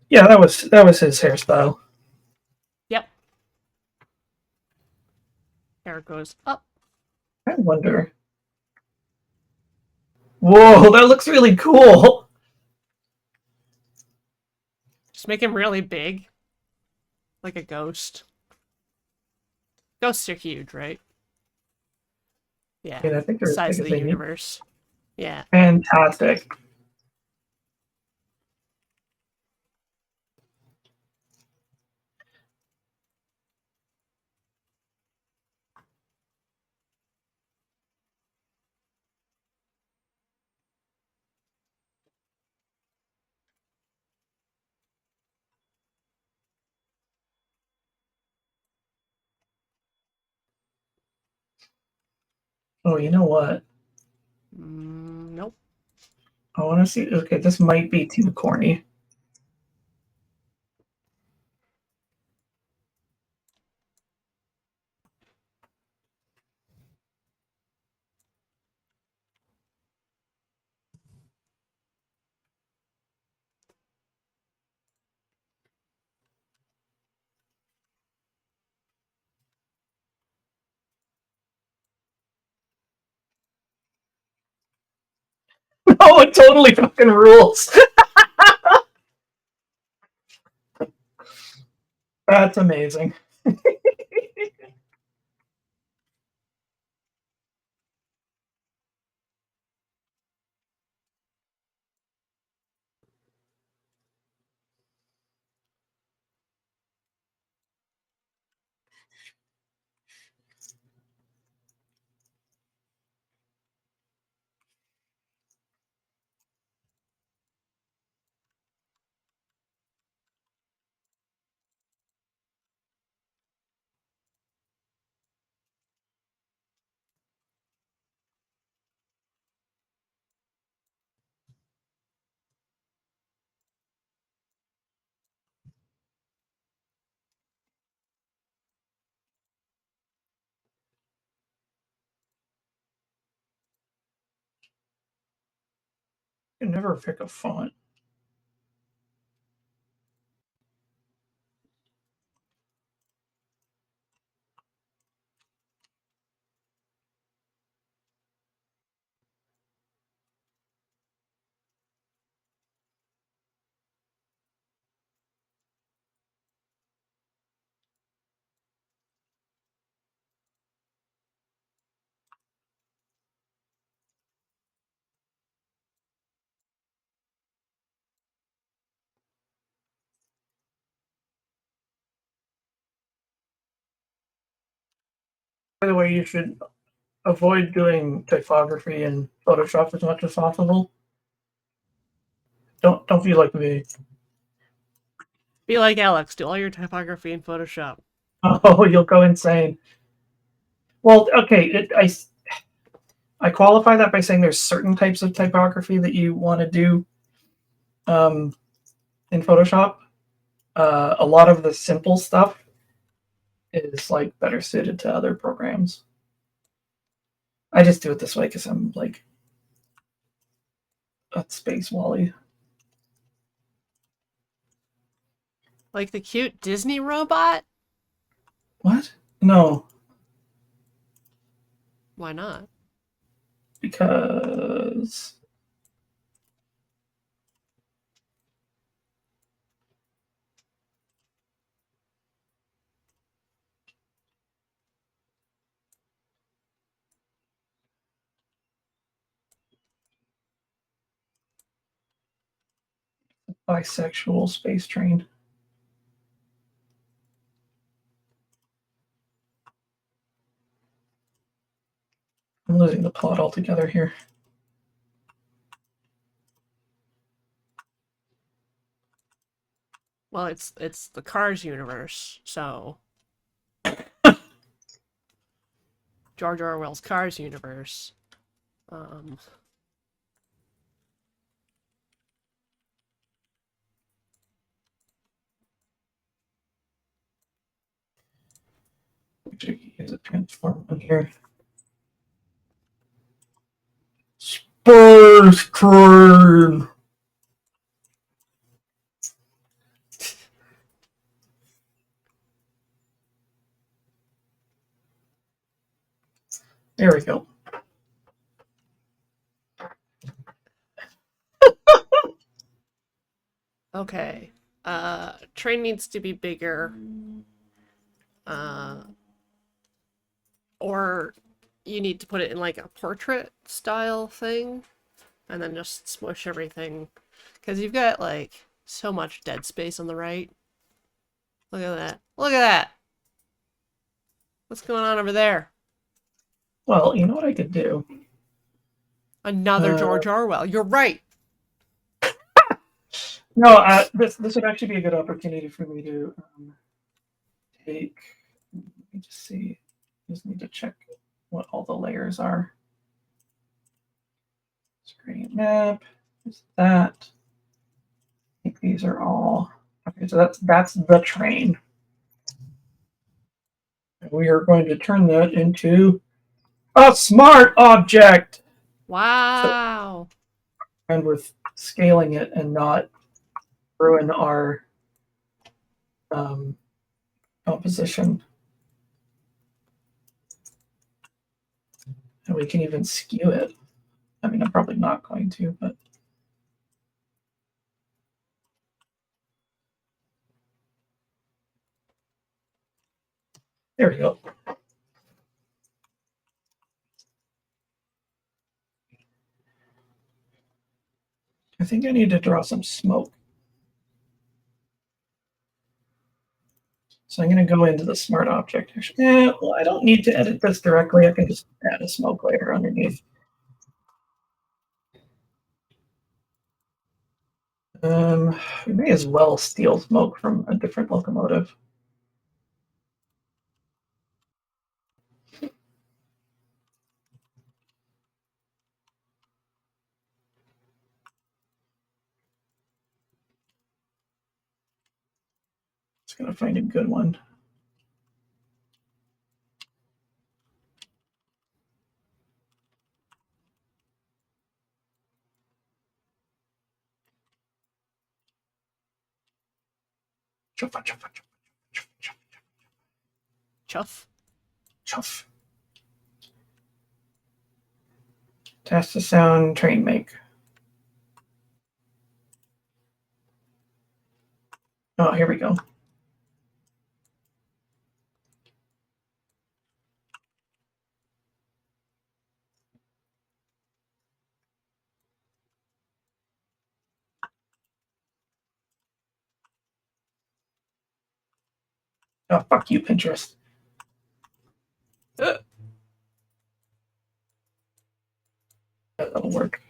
Yeah, that was his hairstyle. Yep. Hair goes up. I wonder. Whoa, that looks really cool. Just make him really big. Like a ghost. Ghosts are huge, right? Yeah. I mean, I think they're as Size big of as the they need. universe. Yeah. Fantastic. Oh, you know what? Nope. I want to see. Okay, this might be too corny. No, it totally fucking rules. That's amazing. You never pick a font. By the way, you should avoid doing typography in Photoshop as much as possible. Don't be like me. Be like Alex. Do all your typography in Photoshop. Oh, you'll go insane. Well, okay, I qualify that by saying there's certain types of typography that you want to do um, in Photoshop. A lot of the simple stuff is like better suited to other programs. I just do it this way because I'm like a space Wally. Like the cute Disney robot? What? No, Why not? because bisexual space train. I'm losing the plot altogether here. Well, it's the Cars universe, so George Orwell's Cars universe. Um, Actually, use a transform on here. Space Train. There we go. okay. Train needs to be bigger. Uh, or you need to put it in like a portrait style thing and then just smush everything. Because you've got like so much dead space on the right. Look at that. Look at that. What's going on over there? Well, you know what I could do? Another George Orwell. You're right. No, this would actually be a good opportunity for me to take. Let me just see. Just need to check what all the layers are. Screen map. Is that? I think these are all. Okay, so that's the train. And we are going to turn that into a smart object. So, Wow. and with scaling it and not ruin our um, composition. And we can even skew it. I mean, I'm probably not going to, but there we go. I think I need to draw some smoke. So I'm going to go into the smart object. Well, I don't need to edit this directly. I can just add a smoke layer underneath. We may as well steal smoke from a different locomotive. Just going to find a good one. Chuff, chuff, chuff, chuff, chuff, Chuff. chuff. Test the sound, train make. Oh, here we go. Oh, fuck you, Pinterest. That'll work.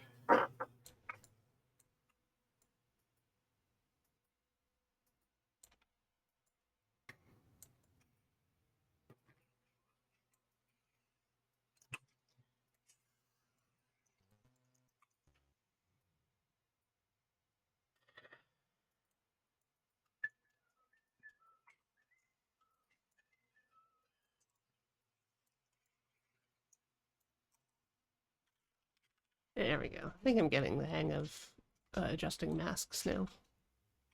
There we go. I think I'm getting the hang of adjusting masks now.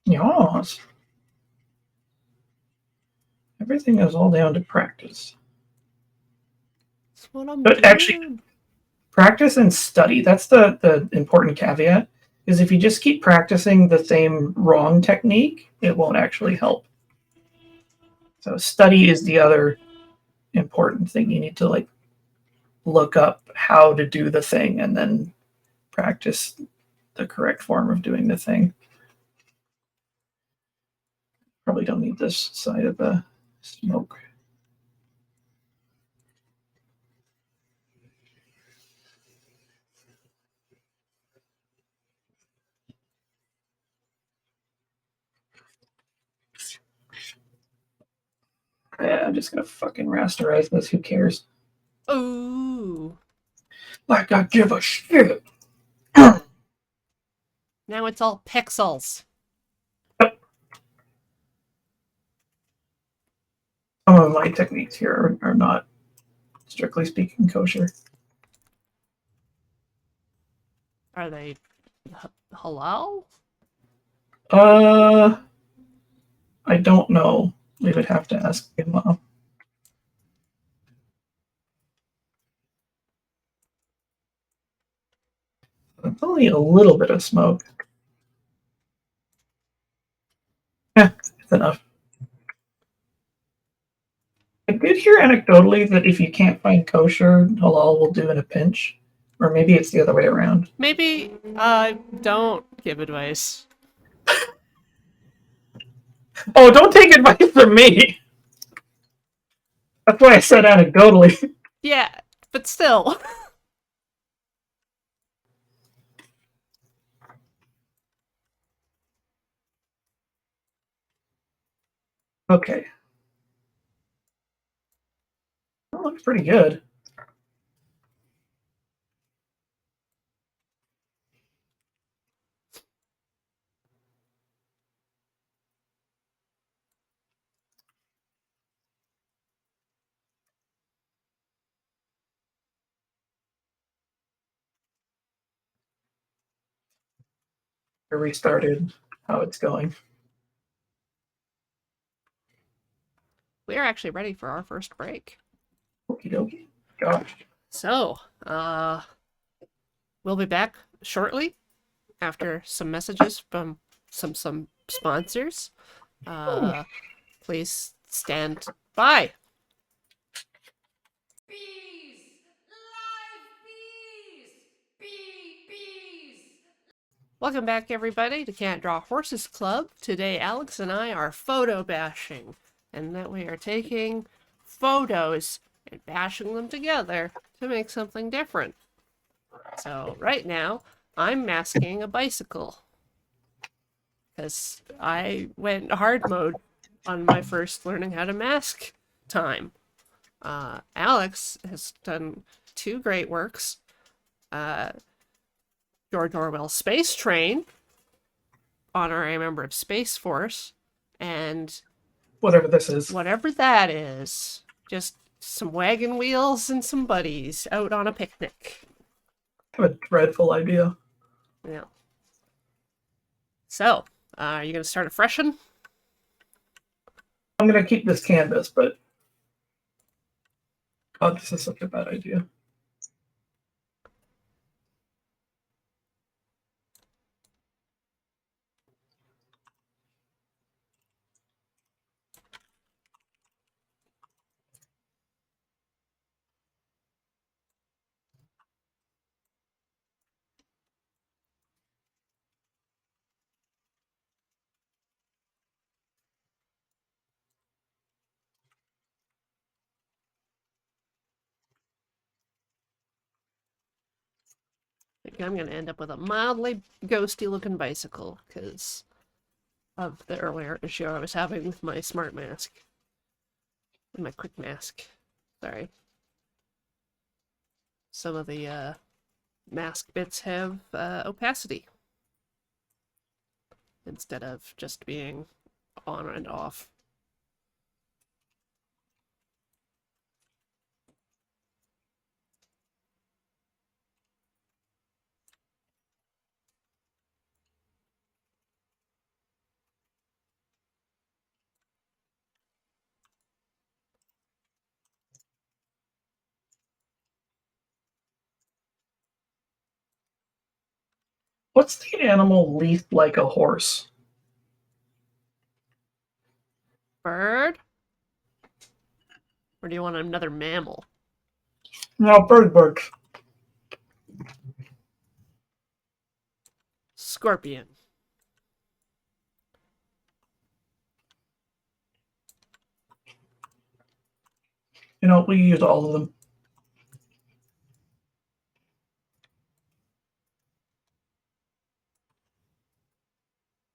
Yes. Everything is all down to practice. That's what I'm But doing. actually, practice and study. That's the important caveat. Is if you just keep practicing the same wrong technique, it won't actually help. So study is the other important thing. You need to like look up how to do the thing and then practice the correct form of doing the thing. Probably don't need this side of the smoke. Yeah, I'm just gonna fucking rasterize this. Who cares? Ooh. Like I give a shit. Now it's all pixels. Some of my techniques here are not, strictly speaking, kosher. Are they halal? I don't know. We would have to ask him. It's only a little bit of smoke. Yeah, it's enough. I did hear anecdotally that if you can't find kosher, halal will do in a pinch. Or maybe it's the other way around. Maybe don't give advice. Oh, don't take advice from me! That's why I said anecdotally. Yeah, but still. Okay. That looks pretty good. I restarted how it's going. We're actually ready for our first break. Okie dokie. Gosh. So, we'll be back shortly after some messages from some sponsors. Please stand by. Bees! Live bees! Bees! Welcome back, everybody, to Can't Draw Horses Club. Today, Alex and I are photo bashing, and that we are taking photos and bashing them together to make something different. So, right now, I'm masking a bicycle because I went hard mode on my first learning how to mask time. Alex has done two great works. George Orwell's Space Train, honoring a member of Space Force, and Whatever this is. whatever that is, just some wagon wheels and some buddies out on a picnic. I have a dreadful idea. Yeah. So, are you going to start a freshen? I'm gonna keep this canvas, but God, this is such a bad idea. I think I'm going to end up with a mildly ghosty looking bicycle because of the earlier issue I was having with my smart mask. And my quick mask. Sorry. Some of the mask bits have opacity instead of just being on and off. What's the animal least like a horse? Bird? Or do you want another mammal? No, birds. Scorpion. You know, we use all of them.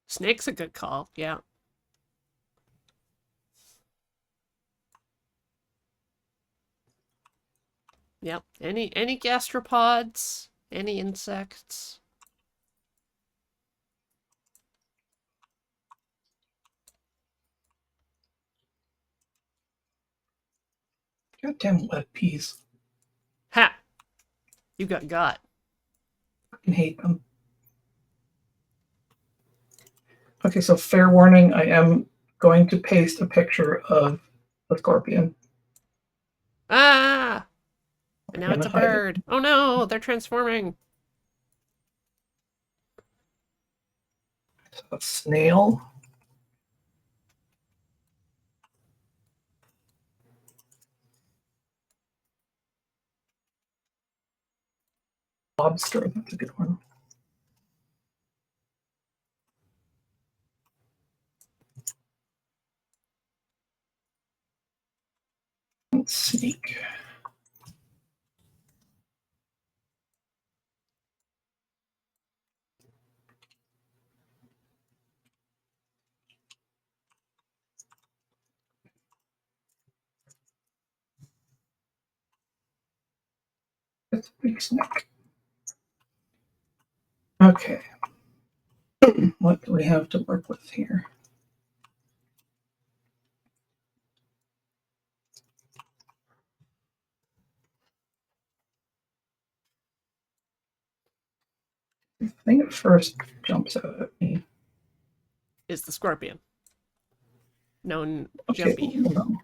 Snake's a good call, yeah. Yep. Any gastropods? Any insects? Goddamn lead peas. Ha! You got. I hate them. Okay, so fair warning, I am going to paste a picture of the scorpion. Ah! And now I'm it's a gonna hide it. bird. Oh no, they're transforming. A snail. Lobster, that's a good one. Snake. That's a big snake. Okay. What do we have to work with here? The thing that first jumps out at me. Is the scorpion. Known Okay, jumpy. no.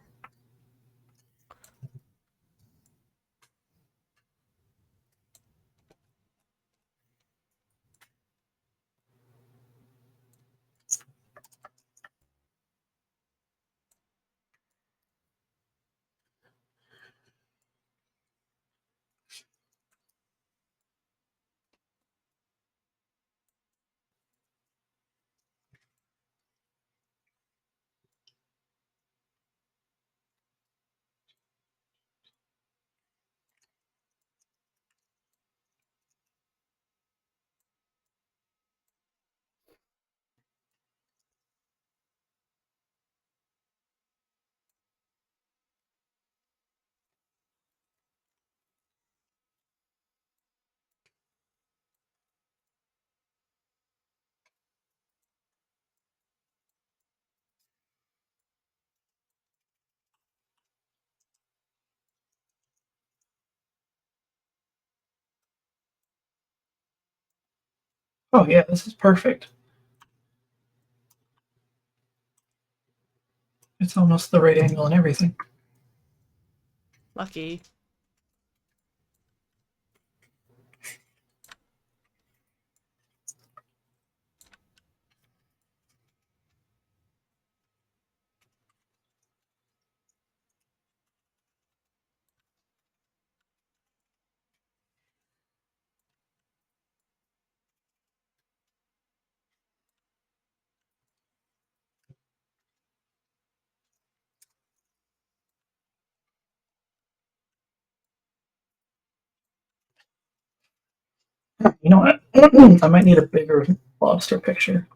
Oh yeah, this is perfect. It's almost the right angle and everything. Lucky. You know what? I might need a bigger lobster picture.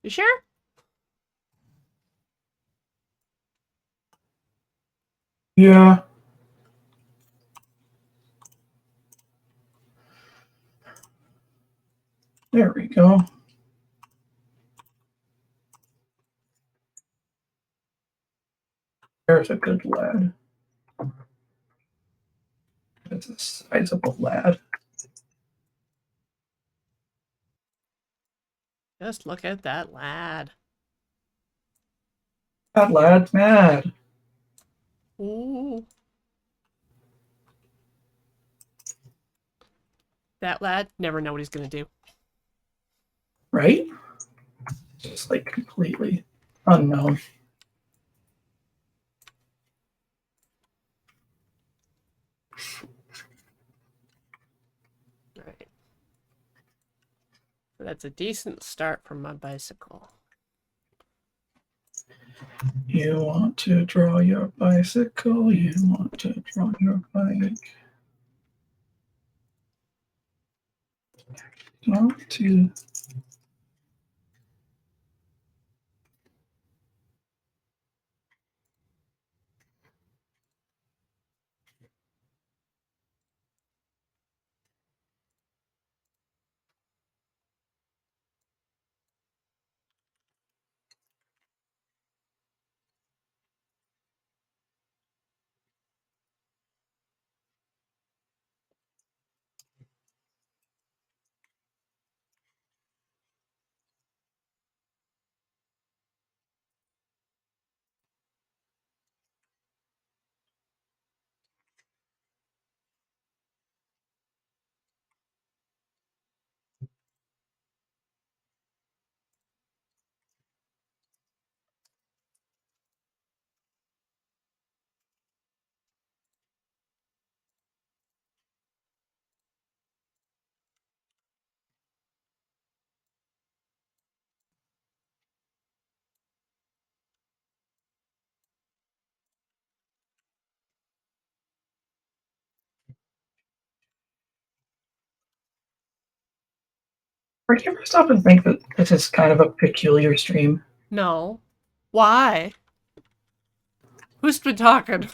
You sure? Yeah. There we go. There's a good lad. That's a sizable lad. Just look at that lad. That lad's mad. Ooh. That lad never know what he's gonna do. Right? Just like completely unknown. Right. That's a decent start for my bicycle. You want to draw your bicycle, you want to draw your bike. Want to Or do you ever stop and think that this is kind of a peculiar stream? No. Why? Who's been talking?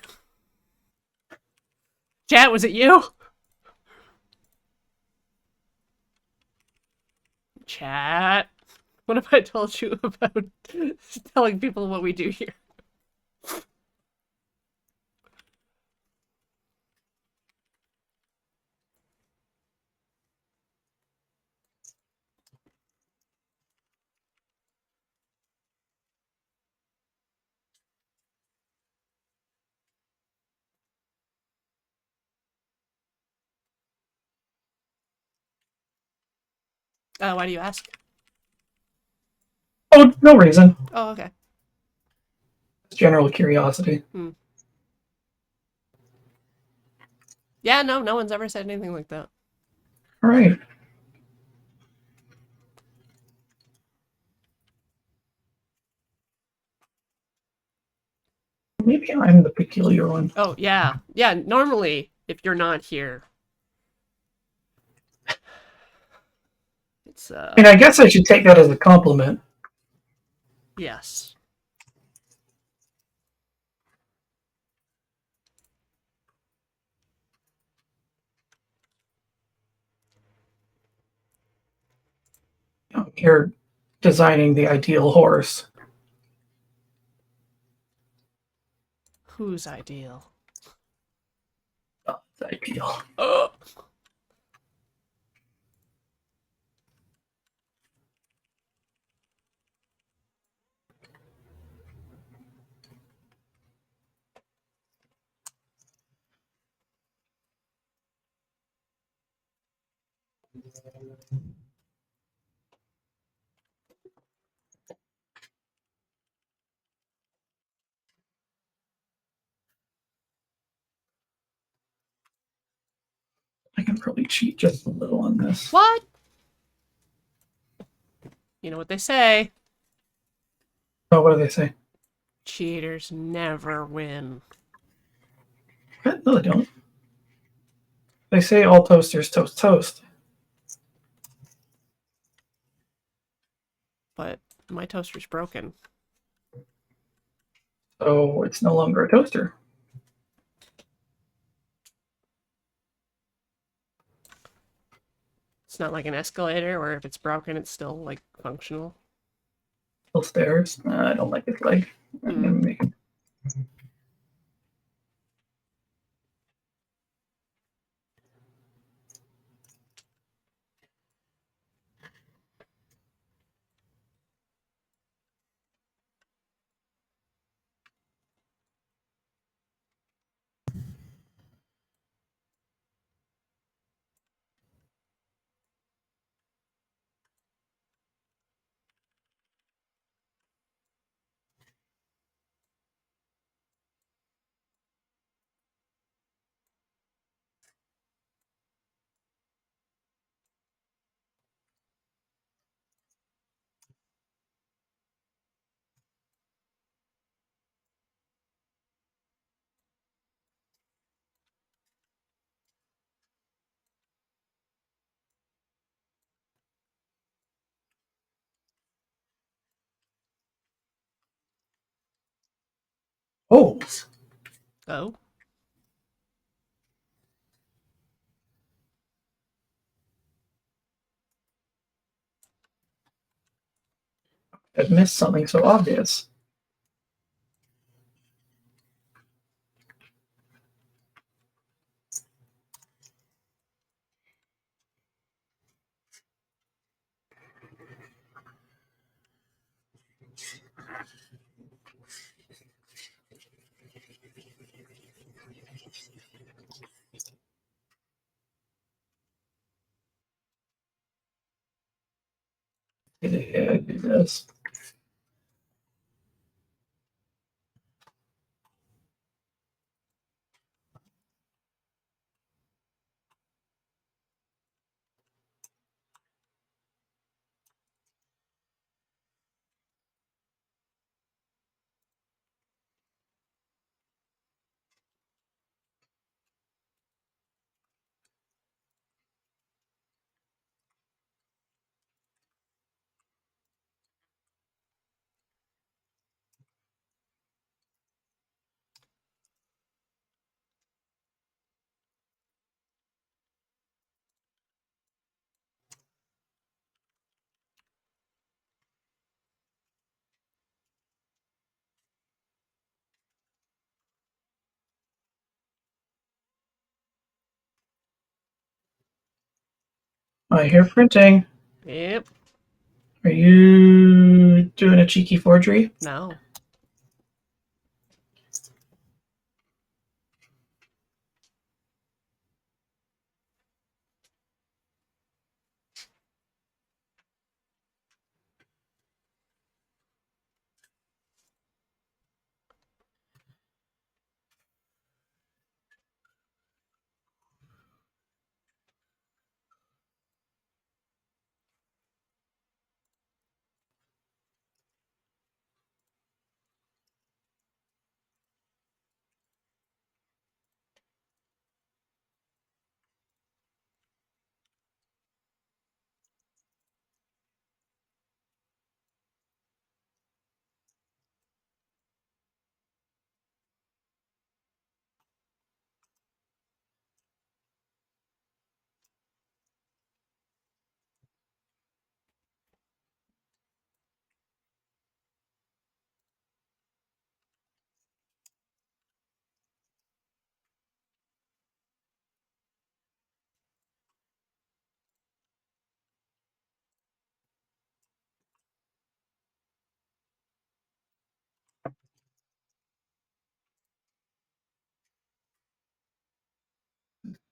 Chat, was it you? Chat. What have I told you about telling people what we do here? Why do you ask? Oh, no reason. Oh, okay. It's general curiosity. Yeah, no one's ever said anything like that. All right. Maybe I'm the peculiar one. Oh, yeah. Yeah, normally, if you're not here, it's, I mean, I guess I should take that as a compliment. yes. I'm here designing the ideal horse. Who's ideal? Oh, it's ideal. Oh! I can probably cheat just a little on this. What? You know what they say. Oh, what do they say? Cheaters never win. What? No, they don't. They say all toasters toast toast. But my toaster's broken. So it's no longer a toaster. It's not like an escalator, or if it's broken, it's still, like, functional. Still stairs. I don't like this leg. I'm gonna make it. Oh, Oh? I've missed something so obvious. Yeah, I do this. I hear printing. Yep. Are you doing a cheeky forgery? No.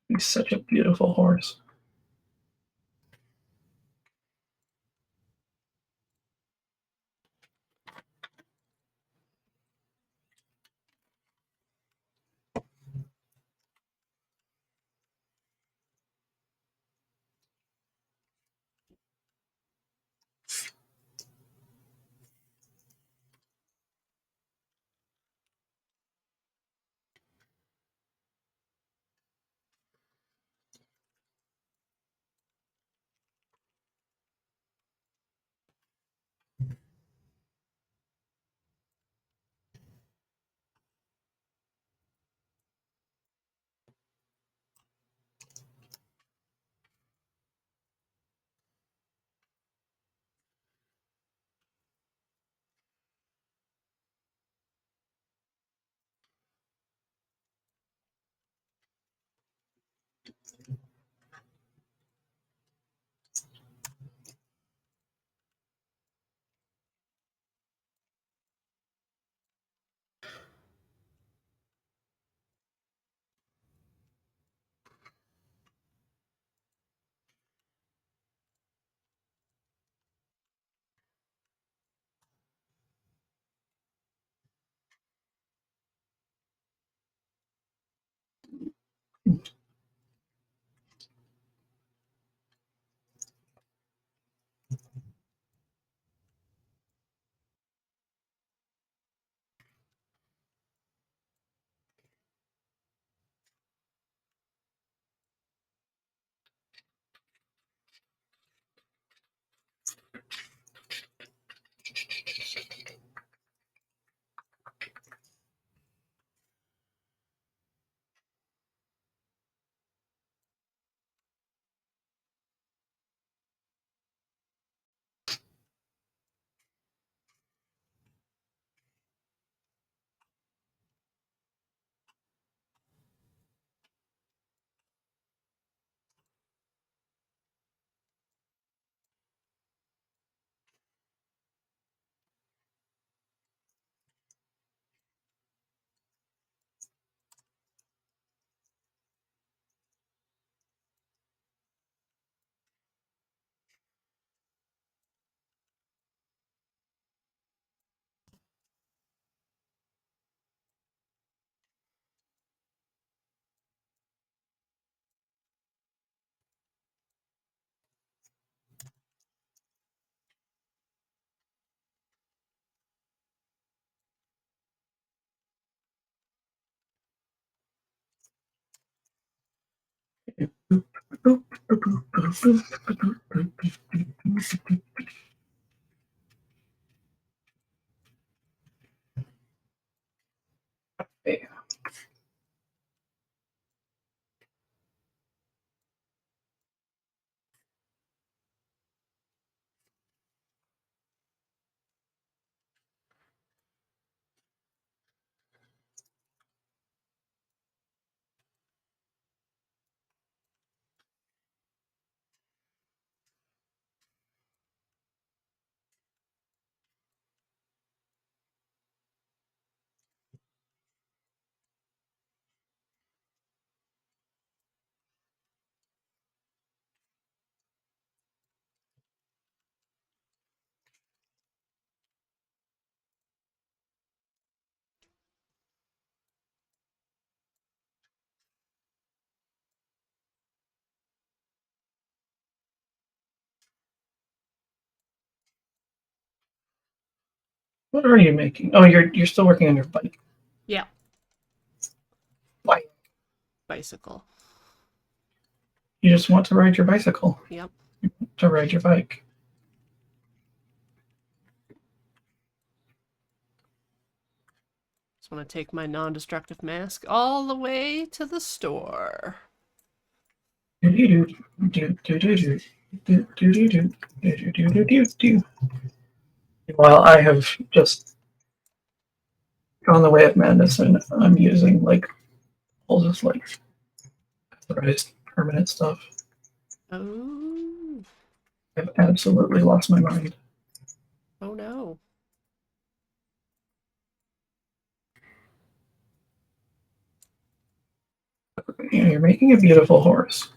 He's such a beautiful horse. Okay. What are you making? Oh, you're still working on your bike. Yeah, Why? bicycle. You just want to ride your bicycle. Yep. To ride your bike. Just want to take my non-destructive mask all the way to the store. While I have just gone the way of madness and I'm using like all this like authorized permanent stuff. Oh, I've absolutely lost my mind. oh no. You know, you're making a beautiful horse.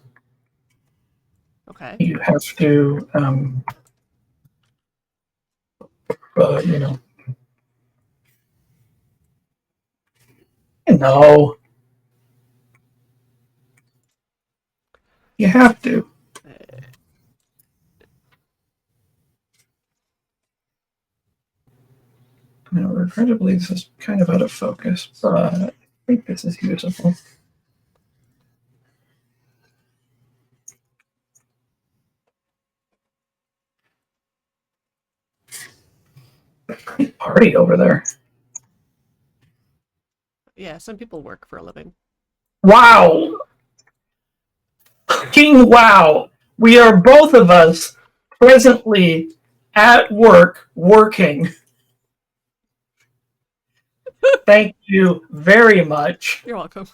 Okay. You have to, you know, no, you have to. Now, regrettably, this is kind of out of focus, but I think this is usable. Party over there. Yeah, some people work for a living. Wow. King wow. We are both of us presently at work working. Thank you very much. You're welcome.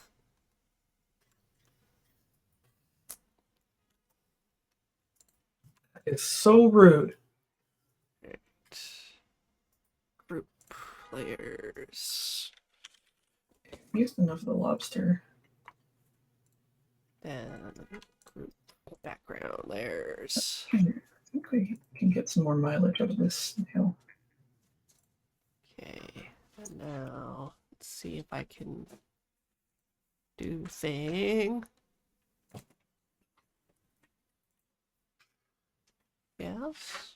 It's so rude. Group players. Used enough of the lobster. Then group background layers. I think we can get some more mileage out of this snail. Okay, and now let's see if I can do thing. Yes.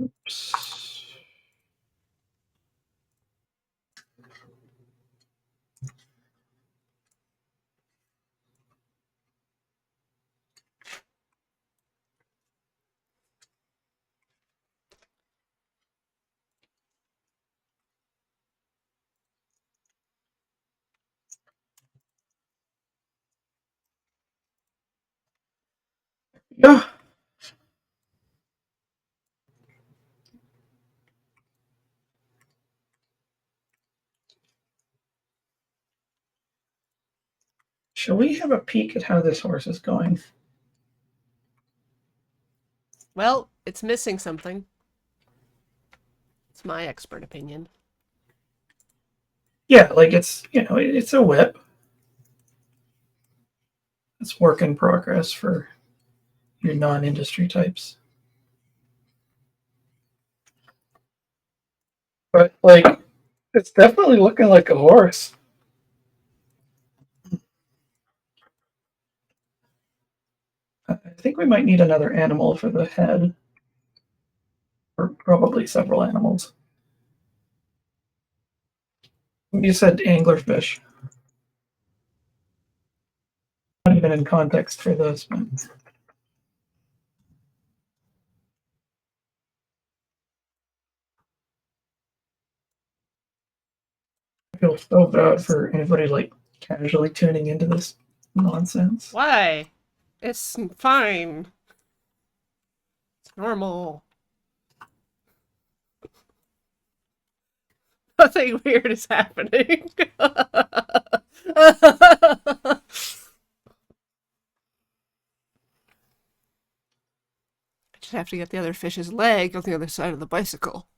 Oops. Yeah. Shall we have a peek at how this horse is going? Well, it's missing something. It's my expert opinion. Yeah, like it's, you know, it's a whip. It's work in progress for your non-industry types. But like, it's definitely looking like a horse. I think we might need another animal for the head, or probably several animals. You said anglerfish. Not even in context for this, but I feel so bad for anybody like casually tuning into this nonsense. Why? It's fine. It's normal. Nothing weird is happening. I just have to get the other fish's leg on the other side of the bicycle.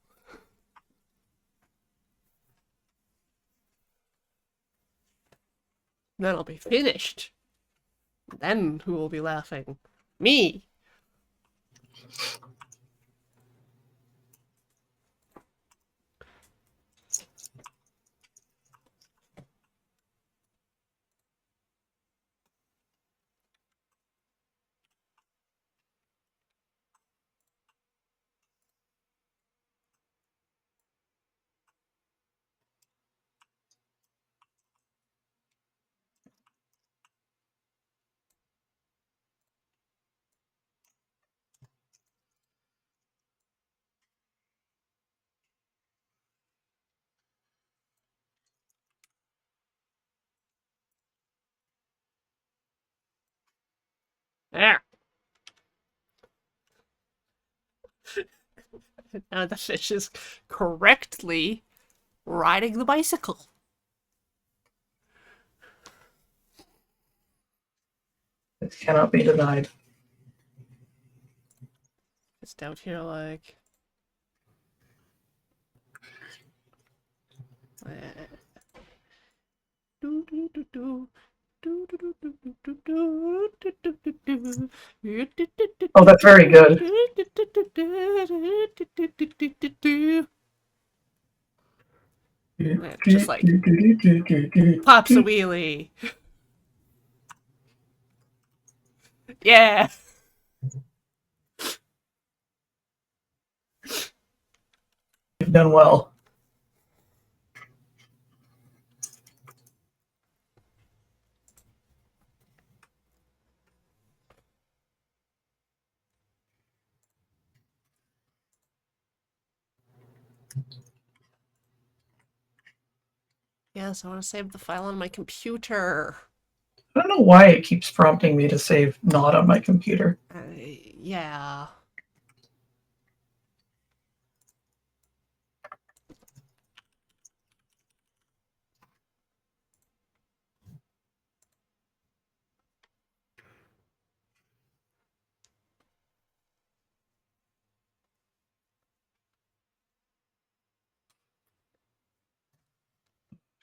Then I'll be finished. Then who will be laughing? Me. There. Now the fish is correctly riding the bicycle. This cannot be denied. It's down here like. Oh, that's very good. Just like pops a wheelie. Yeah. You've done well. Yes, I want to save the file on my computer. I don't know why it keeps prompting me to save not on my computer. Yeah.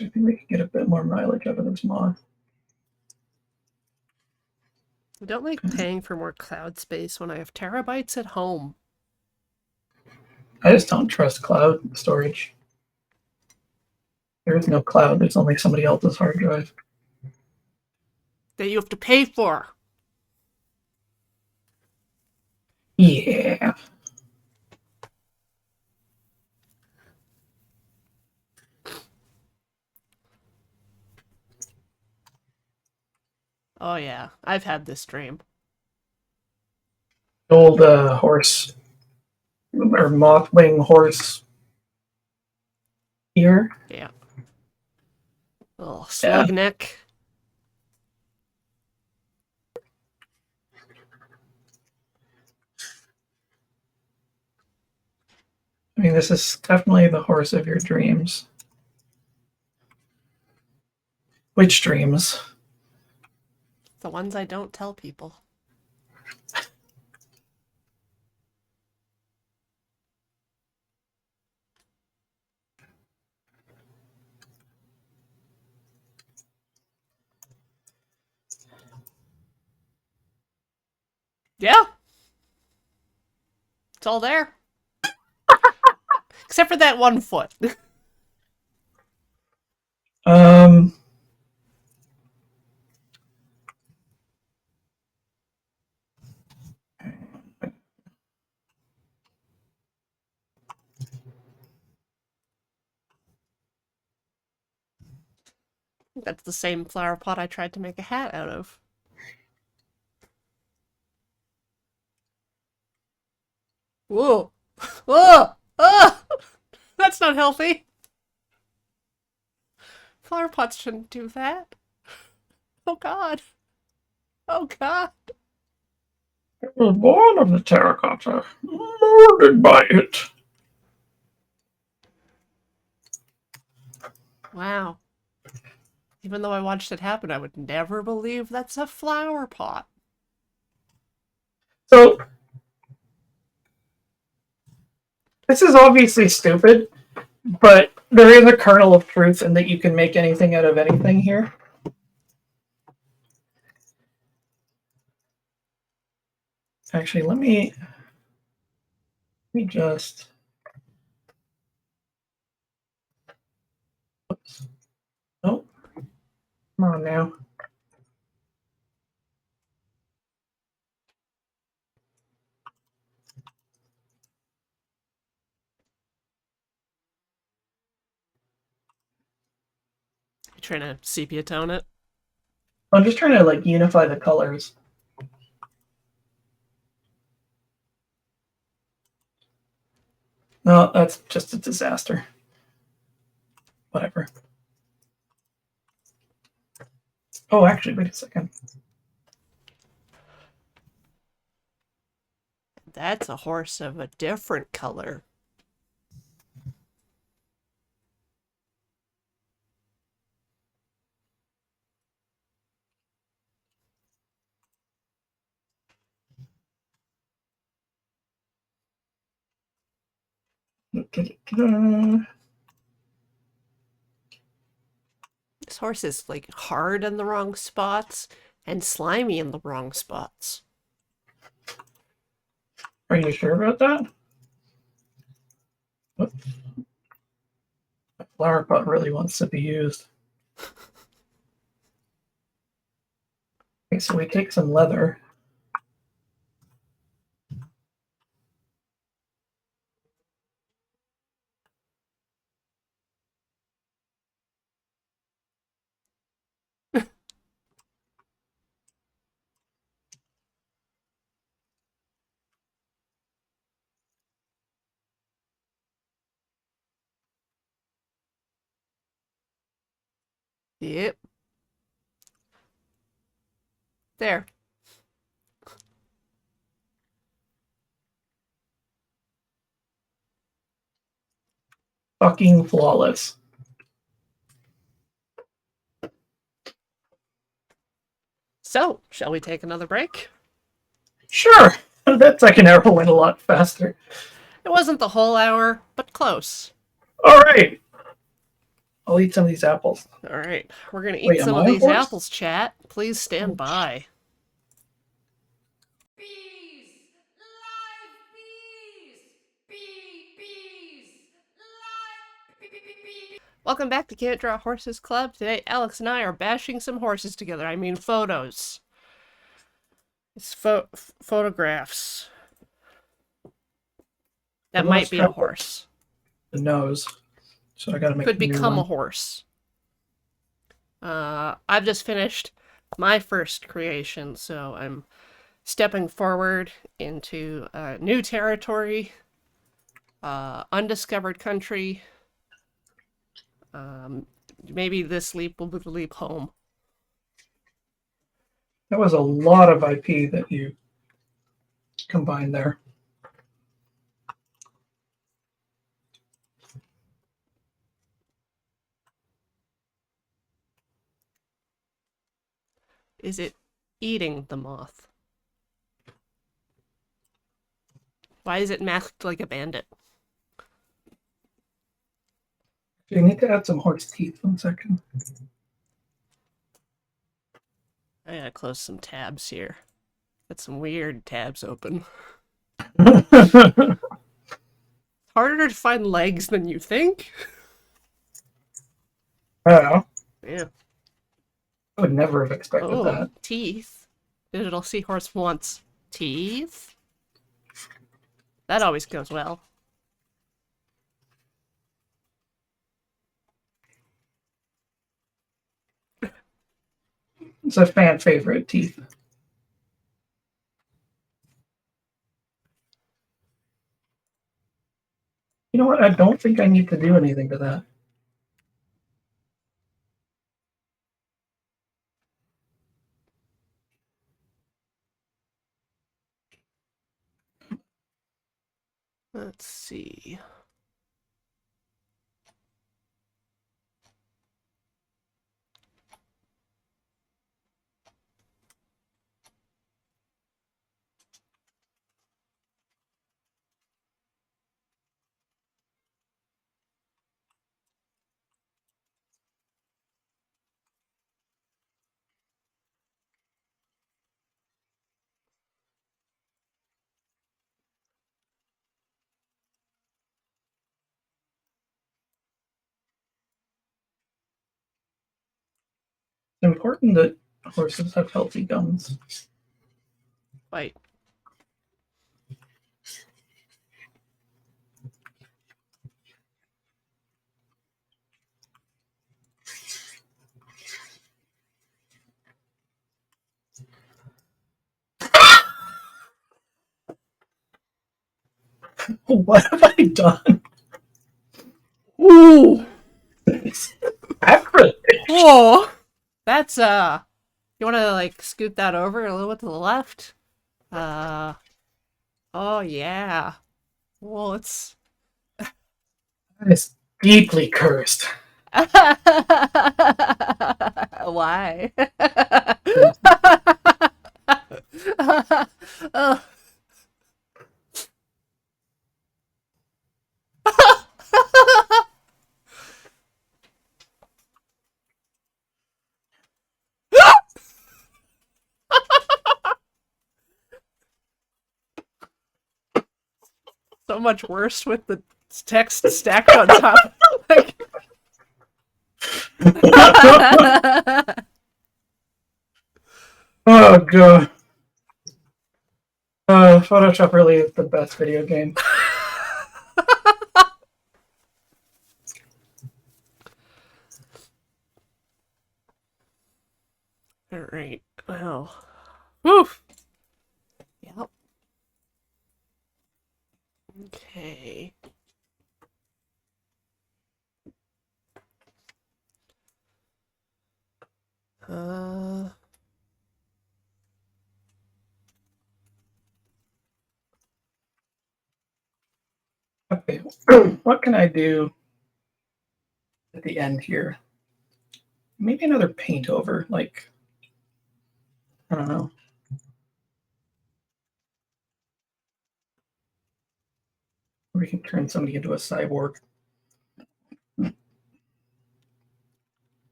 I think we could get a bit more mileage out of this mod. I don't like paying for more cloud space when I have terabytes at home. I just don't trust cloud storage. There is no cloud, there's only somebody else's hard drive. That you have to pay for. Yeah. Oh yeah, I've had this dream. Old horse or mothwing horse here. Yeah. Oh, slug neck. I mean, this is definitely the horse of your dreams. Which dreams? The ones I don't tell people. Yeah. It's all there. Except for that one foot. Um, That's the same flower pot I tried to make a hat out of. Whoa. Whoa. Oh! That's not healthy. Flower pots shouldn't do that. Oh god. Oh god. I was born of the terracotta, molded by it. Wow. Even though I watched it happen, I would never believe that's a flower pot. So, this is obviously stupid, but there is a kernel of truth in that you can make anything out of anything here. Actually, let me just. Oops. Nope. Come on now. You trying to sepia tone it? I'm just trying to like unify the colors. No, that's just a disaster. Whatever. Oh, actually, wait a second. That's a horse of a different color. This horse is like hard in the wrong spots and slimy in the wrong spots. Are you sure about that? What? The flower pot really wants to be used. Okay, so we take some leather. Yep. There. Fucking flawless. So, shall we take another break? Sure. That second hour went a lot faster. It wasn't the whole hour, but close. All right. I'll eat some of these apples. All right, we're gonna eat Wait, some am of I a these horse? apples, chat. Please stand by. Bees! Live bees! Bees! Live Welcome back to Can't Draw Horses Club. Today, Alex and I are bashing some horses together. I mean, photos. It's photographs. That I might lost be a track of horse. the nose. So I gotta make Could a new become a one. horse. I've just finished my first creation, so I'm stepping forward into new territory, undiscovered country. Maybe this leap will be the leap home. That was a lot of IP that you combined there. Is it eating the moth? Why is it masked like a bandit? You need to add some horse teeth. 1 second. I gotta close some tabs here. Got some weird tabs open. Harder to find legs than you think. Yeah, Yeah. I would never have expected Oh, that. teeth. Digital seahorse wants teeth. That always goes well. It's a fan favorite, teeth. You know what? I don't think I need to do anything to that. Let's see. It's important that horses have healthy gums. Wait. What have I done? Ooh! Acrid. Oh! That's, you wanna, like, scoot that over a little bit to the left? Oh yeah. Well, it's That is deeply cursed. why? Oh. So much worse with the text stacked on top. Like, Oh god. Photoshop really is the best video game. all right. Well. Whew. Yep. Okay. Uh. Okay, what can I do at the end here? Maybe another paint over, like, I don't know. We can turn somebody into a cyborg.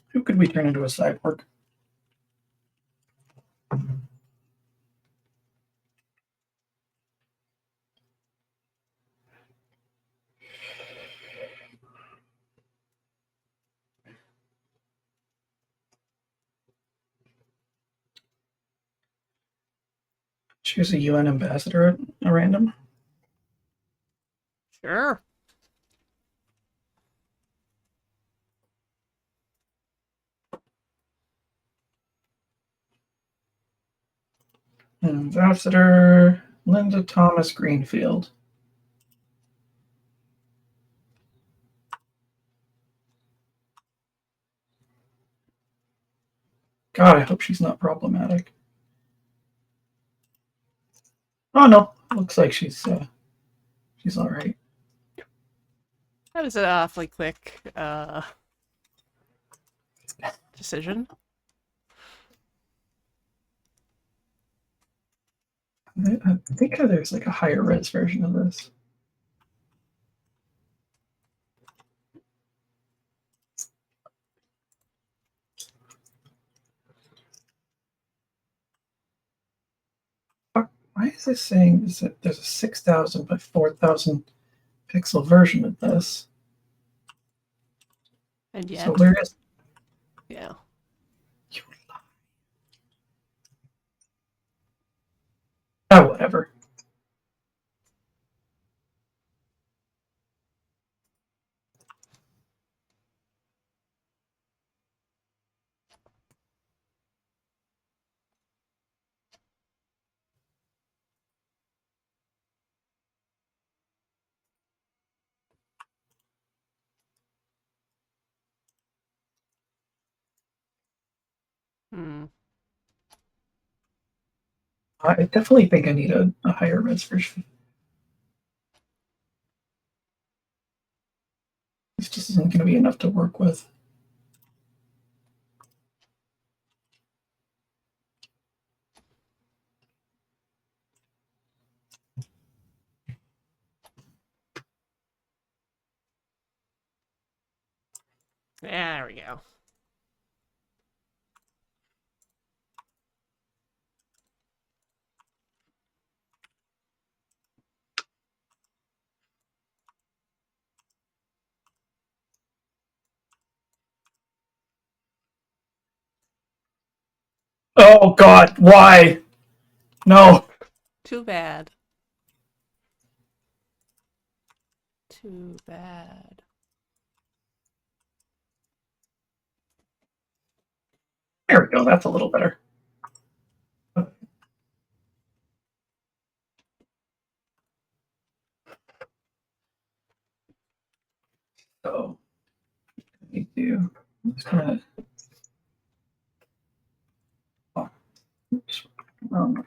Who could we turn into a cyborg? Choose a UN ambassador at a random. Sure. Ambassador Linda Thomas Greenfield. God, I hope she's not problematic. Oh no, looks like she's all right. That was an awfully quick decision. I think there's like a higher res version of this. Why is this saying that there's a 6,000 by 4,000 pixel version of this? And yet, So where is? yeah. Oh, whatever. Hmm. I definitely think I need a higher res version. This just isn't going to be enough to work with. There we go. Oh God, why? No. Too bad. Too bad. There we go. That's a little better. So, we do. Let's kind of. Oh, oops. Wrong.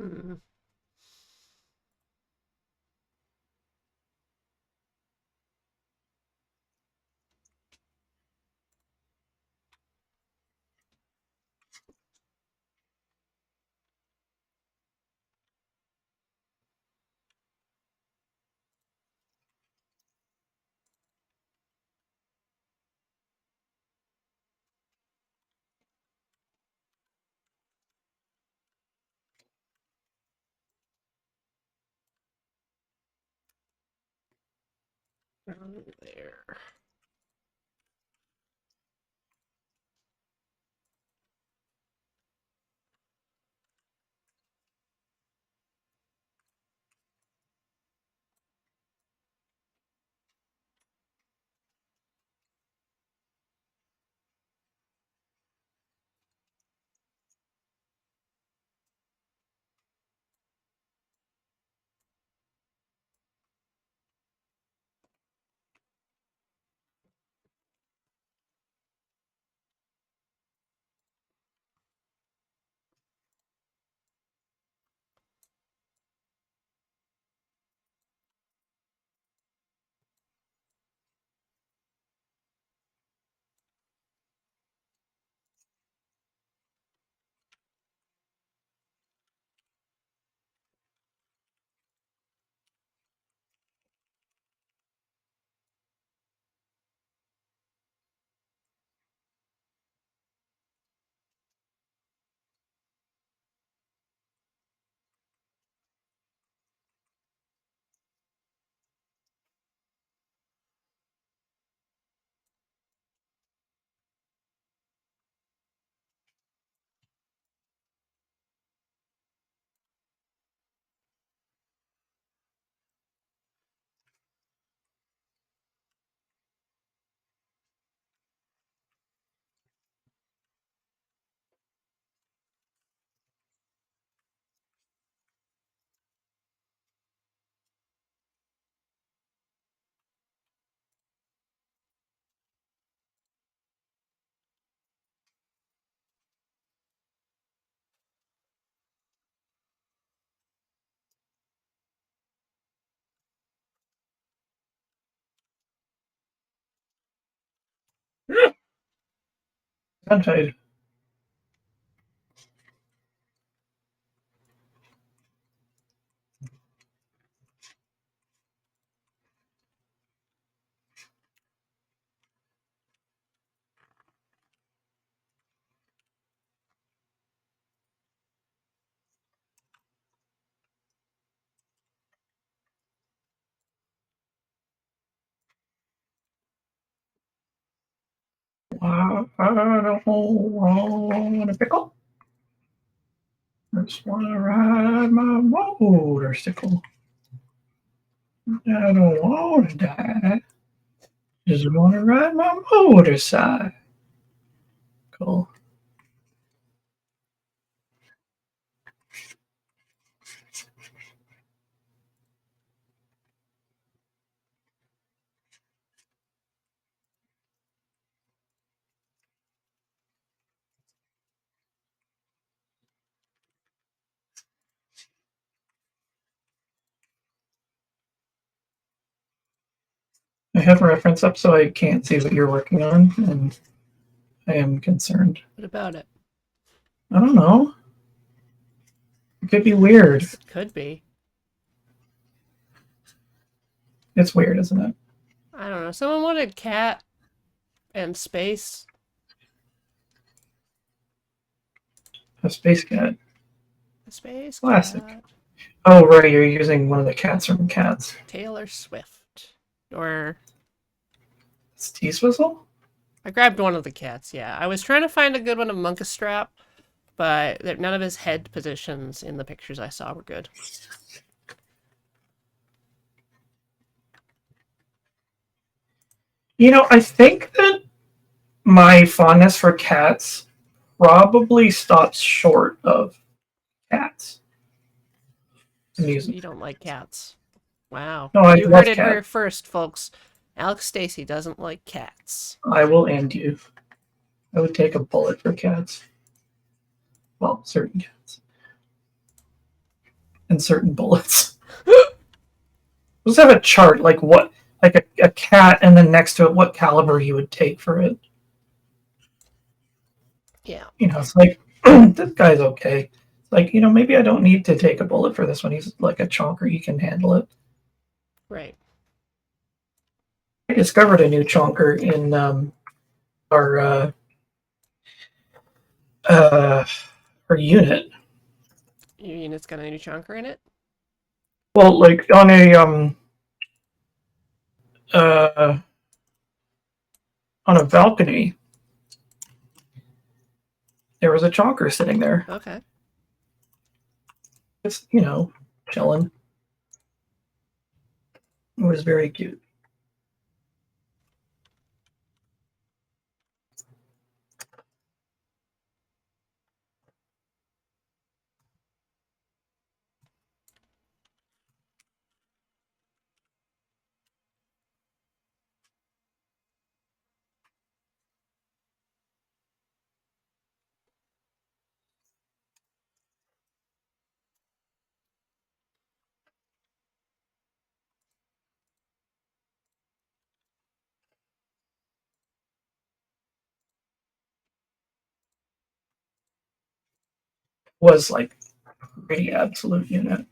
Hmm. Down there. Untied. I don't want a pickle. I just want to ride my motorcycle. I don't want to die. Just want to ride my motorcycle. I have a reference up so I can't see what you're working on, and I am concerned. What about it? I don't know. It could be weird. Could be. It's weird, isn't it? I don't know. Someone wanted cat and space. A space cat. Space Classic. cat. Oh, right. You're using one of the cats from Cats. Taylor Swift. Or It's T Swizzle? I grabbed one of the cats, yeah. I was trying to find a good one of Monkastrap, but none of his head positions in the pictures I saw were good. I think that my fondness for cats probably stops short of cats. Amusing. You don't like cats. Wow. No, I You love heard it here cats. first, folks. Alex Stacy doesn't like cats. I will end you. I would take a bullet for cats. Well, certain cats. And certain bullets. Let's have a chart, like a cat, and then next to it, what caliber you would take for it. Yeah. It's like, this guy's okay. It's like, maybe I don't need to take a bullet for this one. He's like a chonker. He can handle it. Right. I discovered a new chonker in our uh, our unit. Your unit's got a new chunker in it? Well, like on uh, a balcony, there was a chonker sitting there. Okay. Just chilling. It was very cute. Was like pretty absolute unit.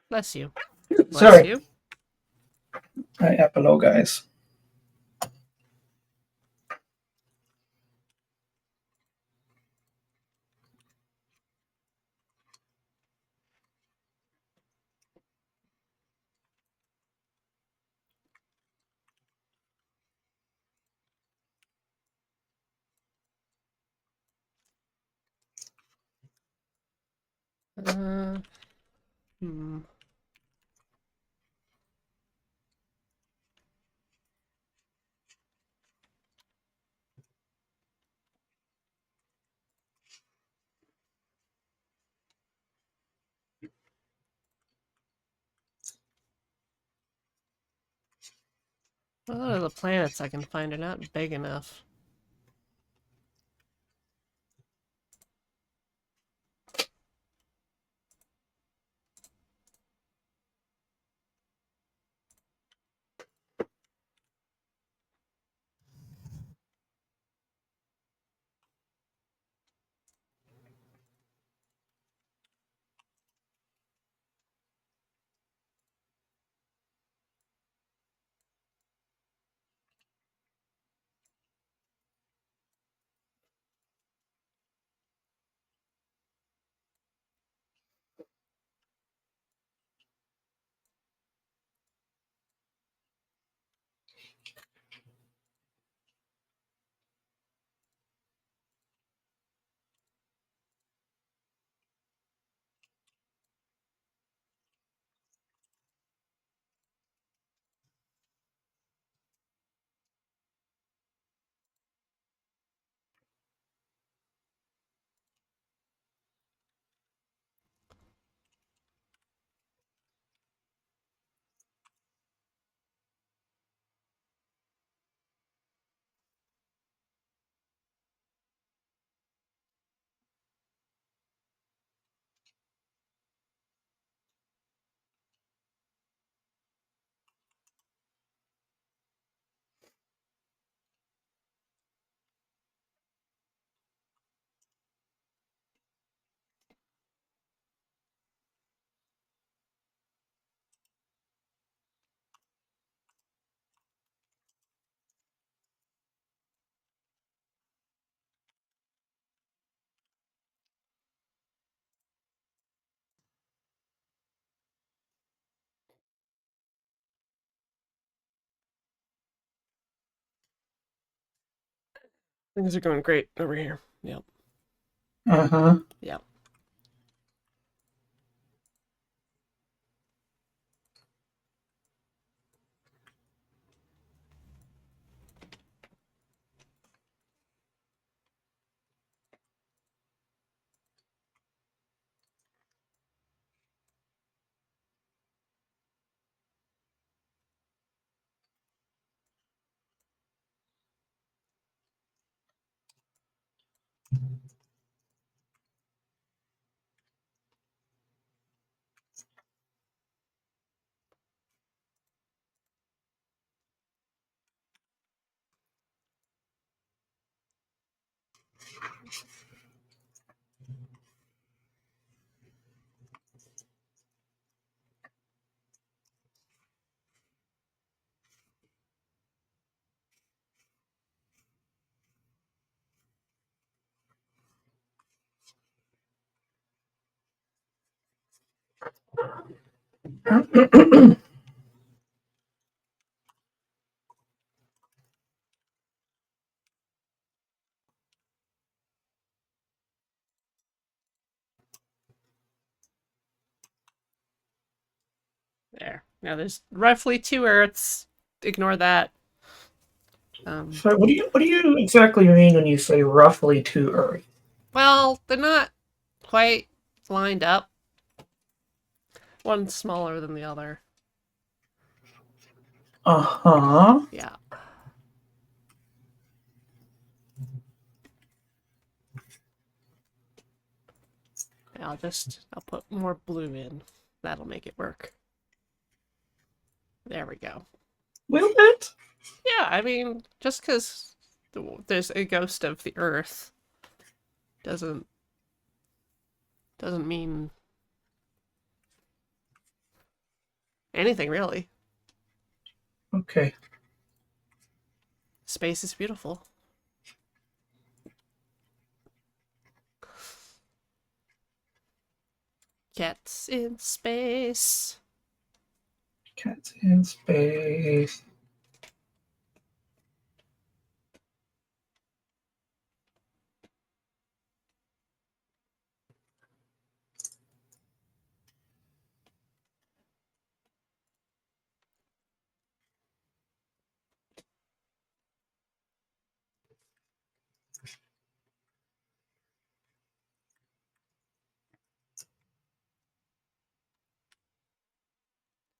Bless you. Bless Sorry, you. I apologize. Uh, hmm. A lot of the planets I can find are not big enough. Things are going great over here. Yep. Uh-huh. Yep. There. Now there's roughly 2 Earths. Ignore that. So what do you exactly mean when you say roughly to Earth? Well, they're not quite lined up. One's smaller than the other. Uh-huh. Yeah. I'll put more blue in. That'll make it work. There we go. Will it? Yeah, I mean, just because there's a ghost of the Earth doesn't mean anything really. Okay. Space is beautiful. Cats in space. Cats in space.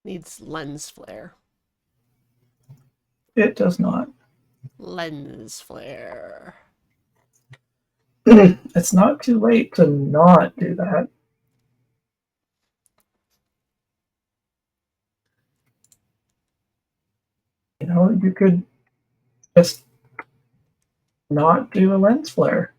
Needs lens flare. It does not. Lens flare. It's not too late to not do that. You know, you could just not do a lens flare.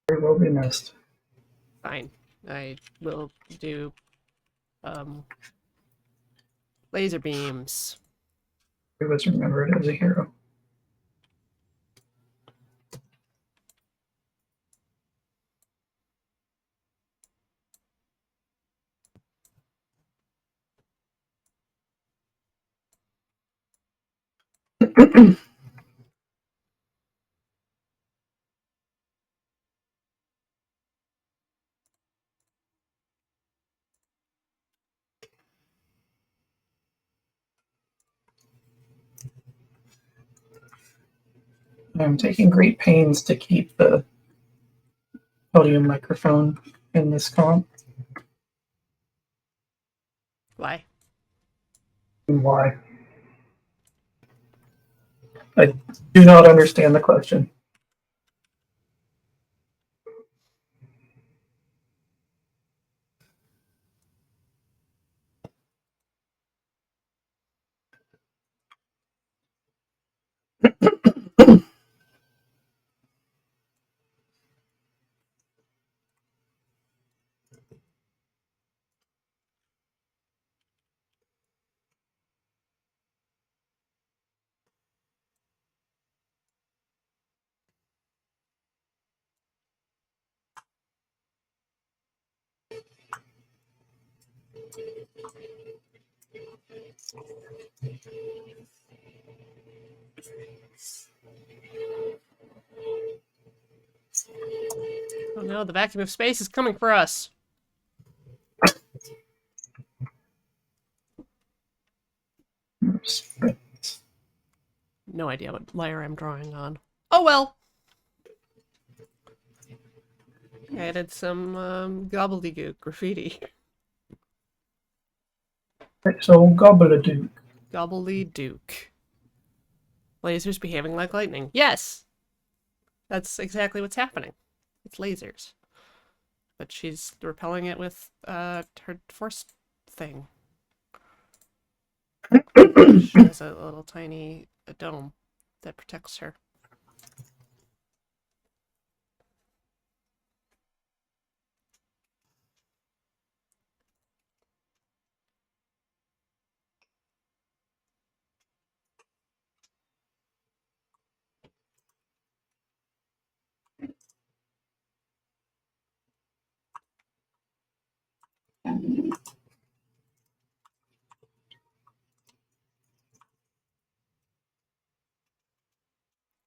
It will be missed. Fine. I will do laser beams. We was remembered as a hero. I'm taking great pains to keep the podium microphone in this comp. Why? Why? I do not understand the question. Oh no, the vacuum of space is coming for us. No idea what layer I'm drawing on. Oh well. Added some gobbledygook graffiti. So gobbledygook. Gobbledygook. Lasers behaving like lightning. Yes! That's exactly what's happening. It's lasers. But she's repelling it with her force thing. She has a little tiny dome that protects her.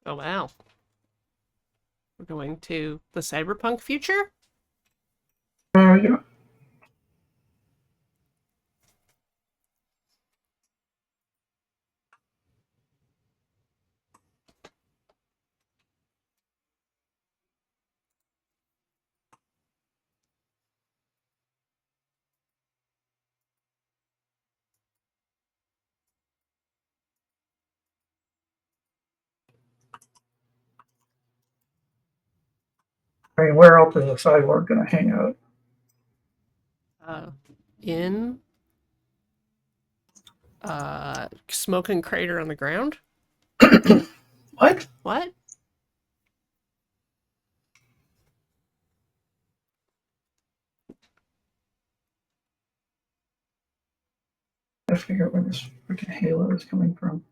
Oh wow. We're going to the cyberpunk future? Yeah. I mean, where else is a cyborg going to hang out? In smoking crater on the ground? What? What? I figure out where this freaking halo is coming from.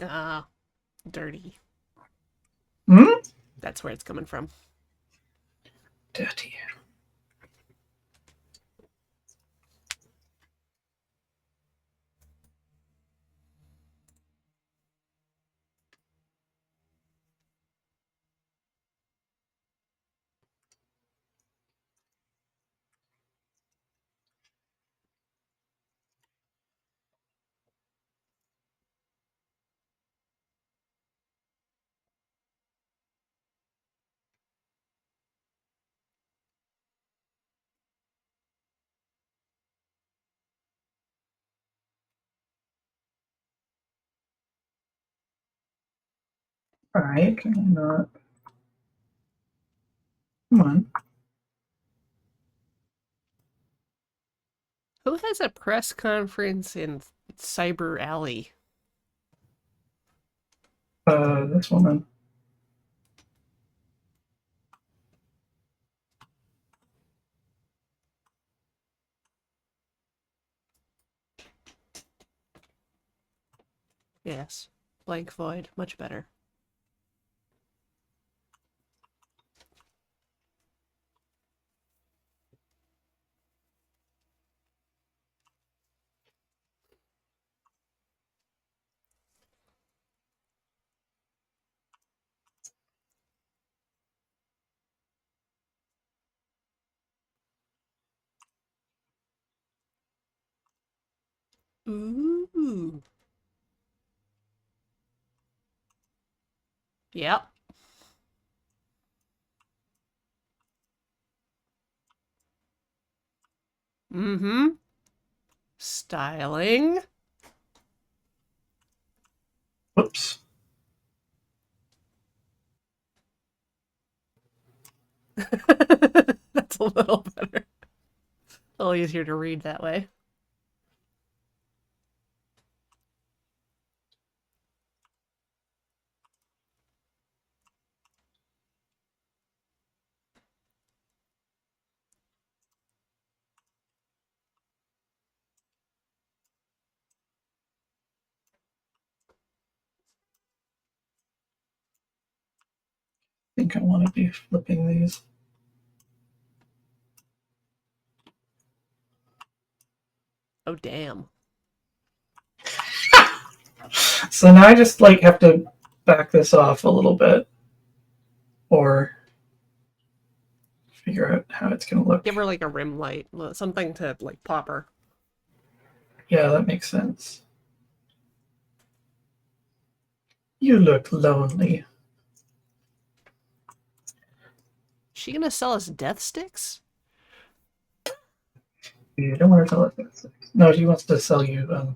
Ah, dirty. Hmm? That's where it's coming from. Dirty. Alright, can I not? Come on. Who has a press conference in Cyber Alley? This woman. Yes. Blank void. Much better. Ooh. Yep. Mm-hmm. Styling. Whoops. That's a little better. A little easier to read that way. think I want to be flipping these. Oh, damn. So now I just like have to back this off a little bit, or figure out how it's going to look. Give her like a rim light, something to like pop her. Yeah, that makes sense. You look lonely. She gonna sell us death sticks? You don't want to tell it that. No, she wants to sell you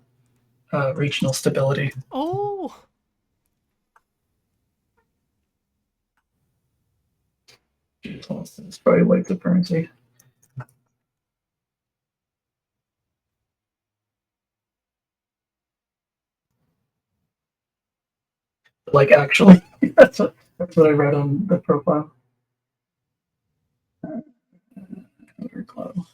regional stability. Oh, It's probably white supremacy. Like actually, that's what I read on the profile. Glow.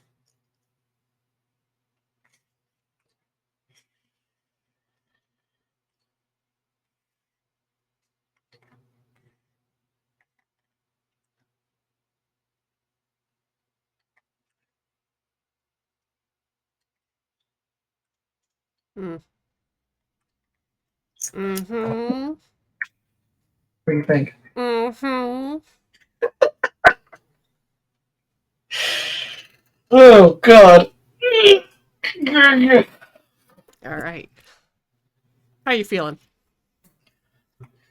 mm-hmm, What do you think? mm-hmm. Oh God. All right. How you feeling?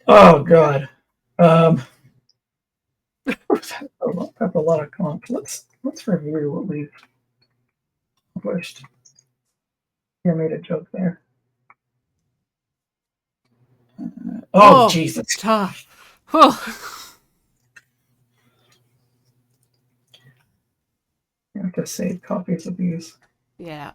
Oh God. That's a lot of comp. Let's review what we've published. I made a joke there. Oh Jesus. Tough. Oh. I have to save copies of these. Yeah.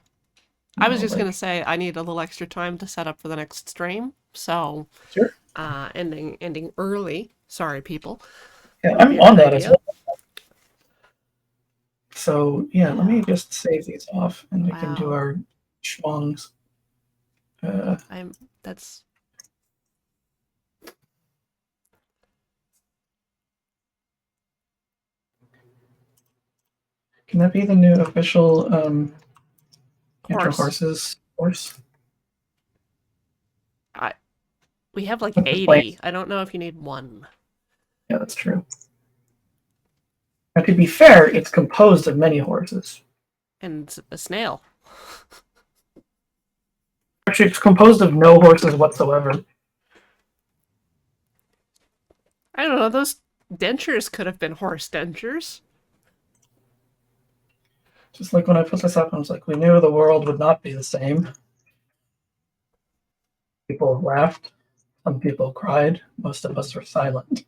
I was No, just like- gonna say I need a little extra time to set up for the next stream, so Sure. ending early. Sorry, people. Yeah, Would I'm be a on good that as idea. well. So yeah, let me just save these off, and we can do Wow. our schmongs. That's Can that be the new official Intro horse. Horses horse? We have like With the 80. plates. I don't know if you need one. Yeah, that's true. Now, to be fair, it's composed of many horses. And a snail. Actually, it's composed of no horses whatsoever. I don't know, those dentures could have been horse dentures. Just like when I put this up, I was like, we knew the world would not be the same. People laughed. Some people cried. Most of us were silent.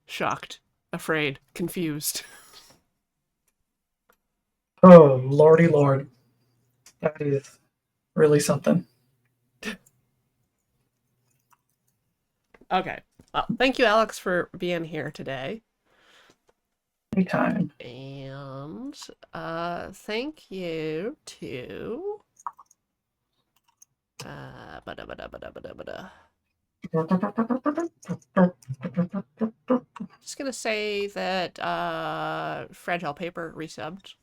Shocked, afraid, confused. Oh, lordy lord. That is really something. Okay. Well, thank you, Alex, for being here today. Anytime. And thank you to just gonna say that Fragile Paper resubbed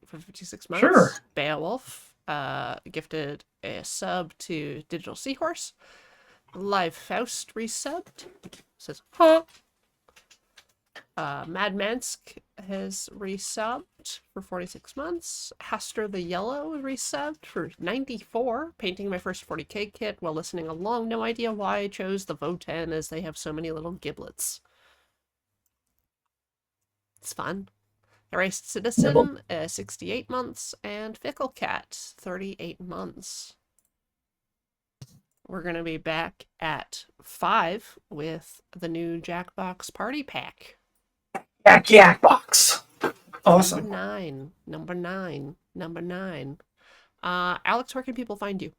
for 56 months. Sure. Beowulf gifted a sub to Digital Seahorse. Live Faust resubbed. Says, huh. Mad Mansk has resubbed for 46 months. Haster the Yellow resubbed for 94. Painting my first 40k kit while listening along. No idea why I chose the Votan as they have so many little giblets. It's fun. Erased Citizen, 68 months. And Fickle Cat, 38 months. We're going to be back at 5 with the new Jackbox Party Pack. Yak box. Awesome. Number nine. Alex, where can people find you?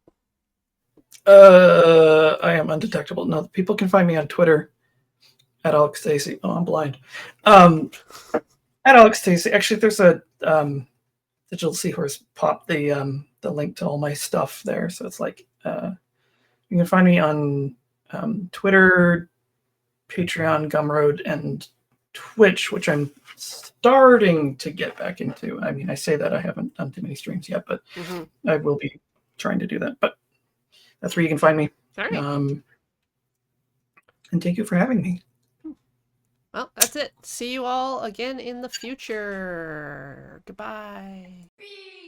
I am undetectable. No, people can find me on Twitter at Alex Stacy. Oh, I'm blind. At Alex Stacy. Actually, there's a Digital Seahorse pop the link to all my stuff there. So it's like you can find me on Twitter, Patreon, Gumroad, and Twitch, which I'm starting to get back into. I mean, I say that I haven't done too many streams yet, but Mm-hmm. I will be trying to do that. But that's where you can find me. All right. And thank you for having me. Well, that's it. See you all again in the future. Goodbye. Bees!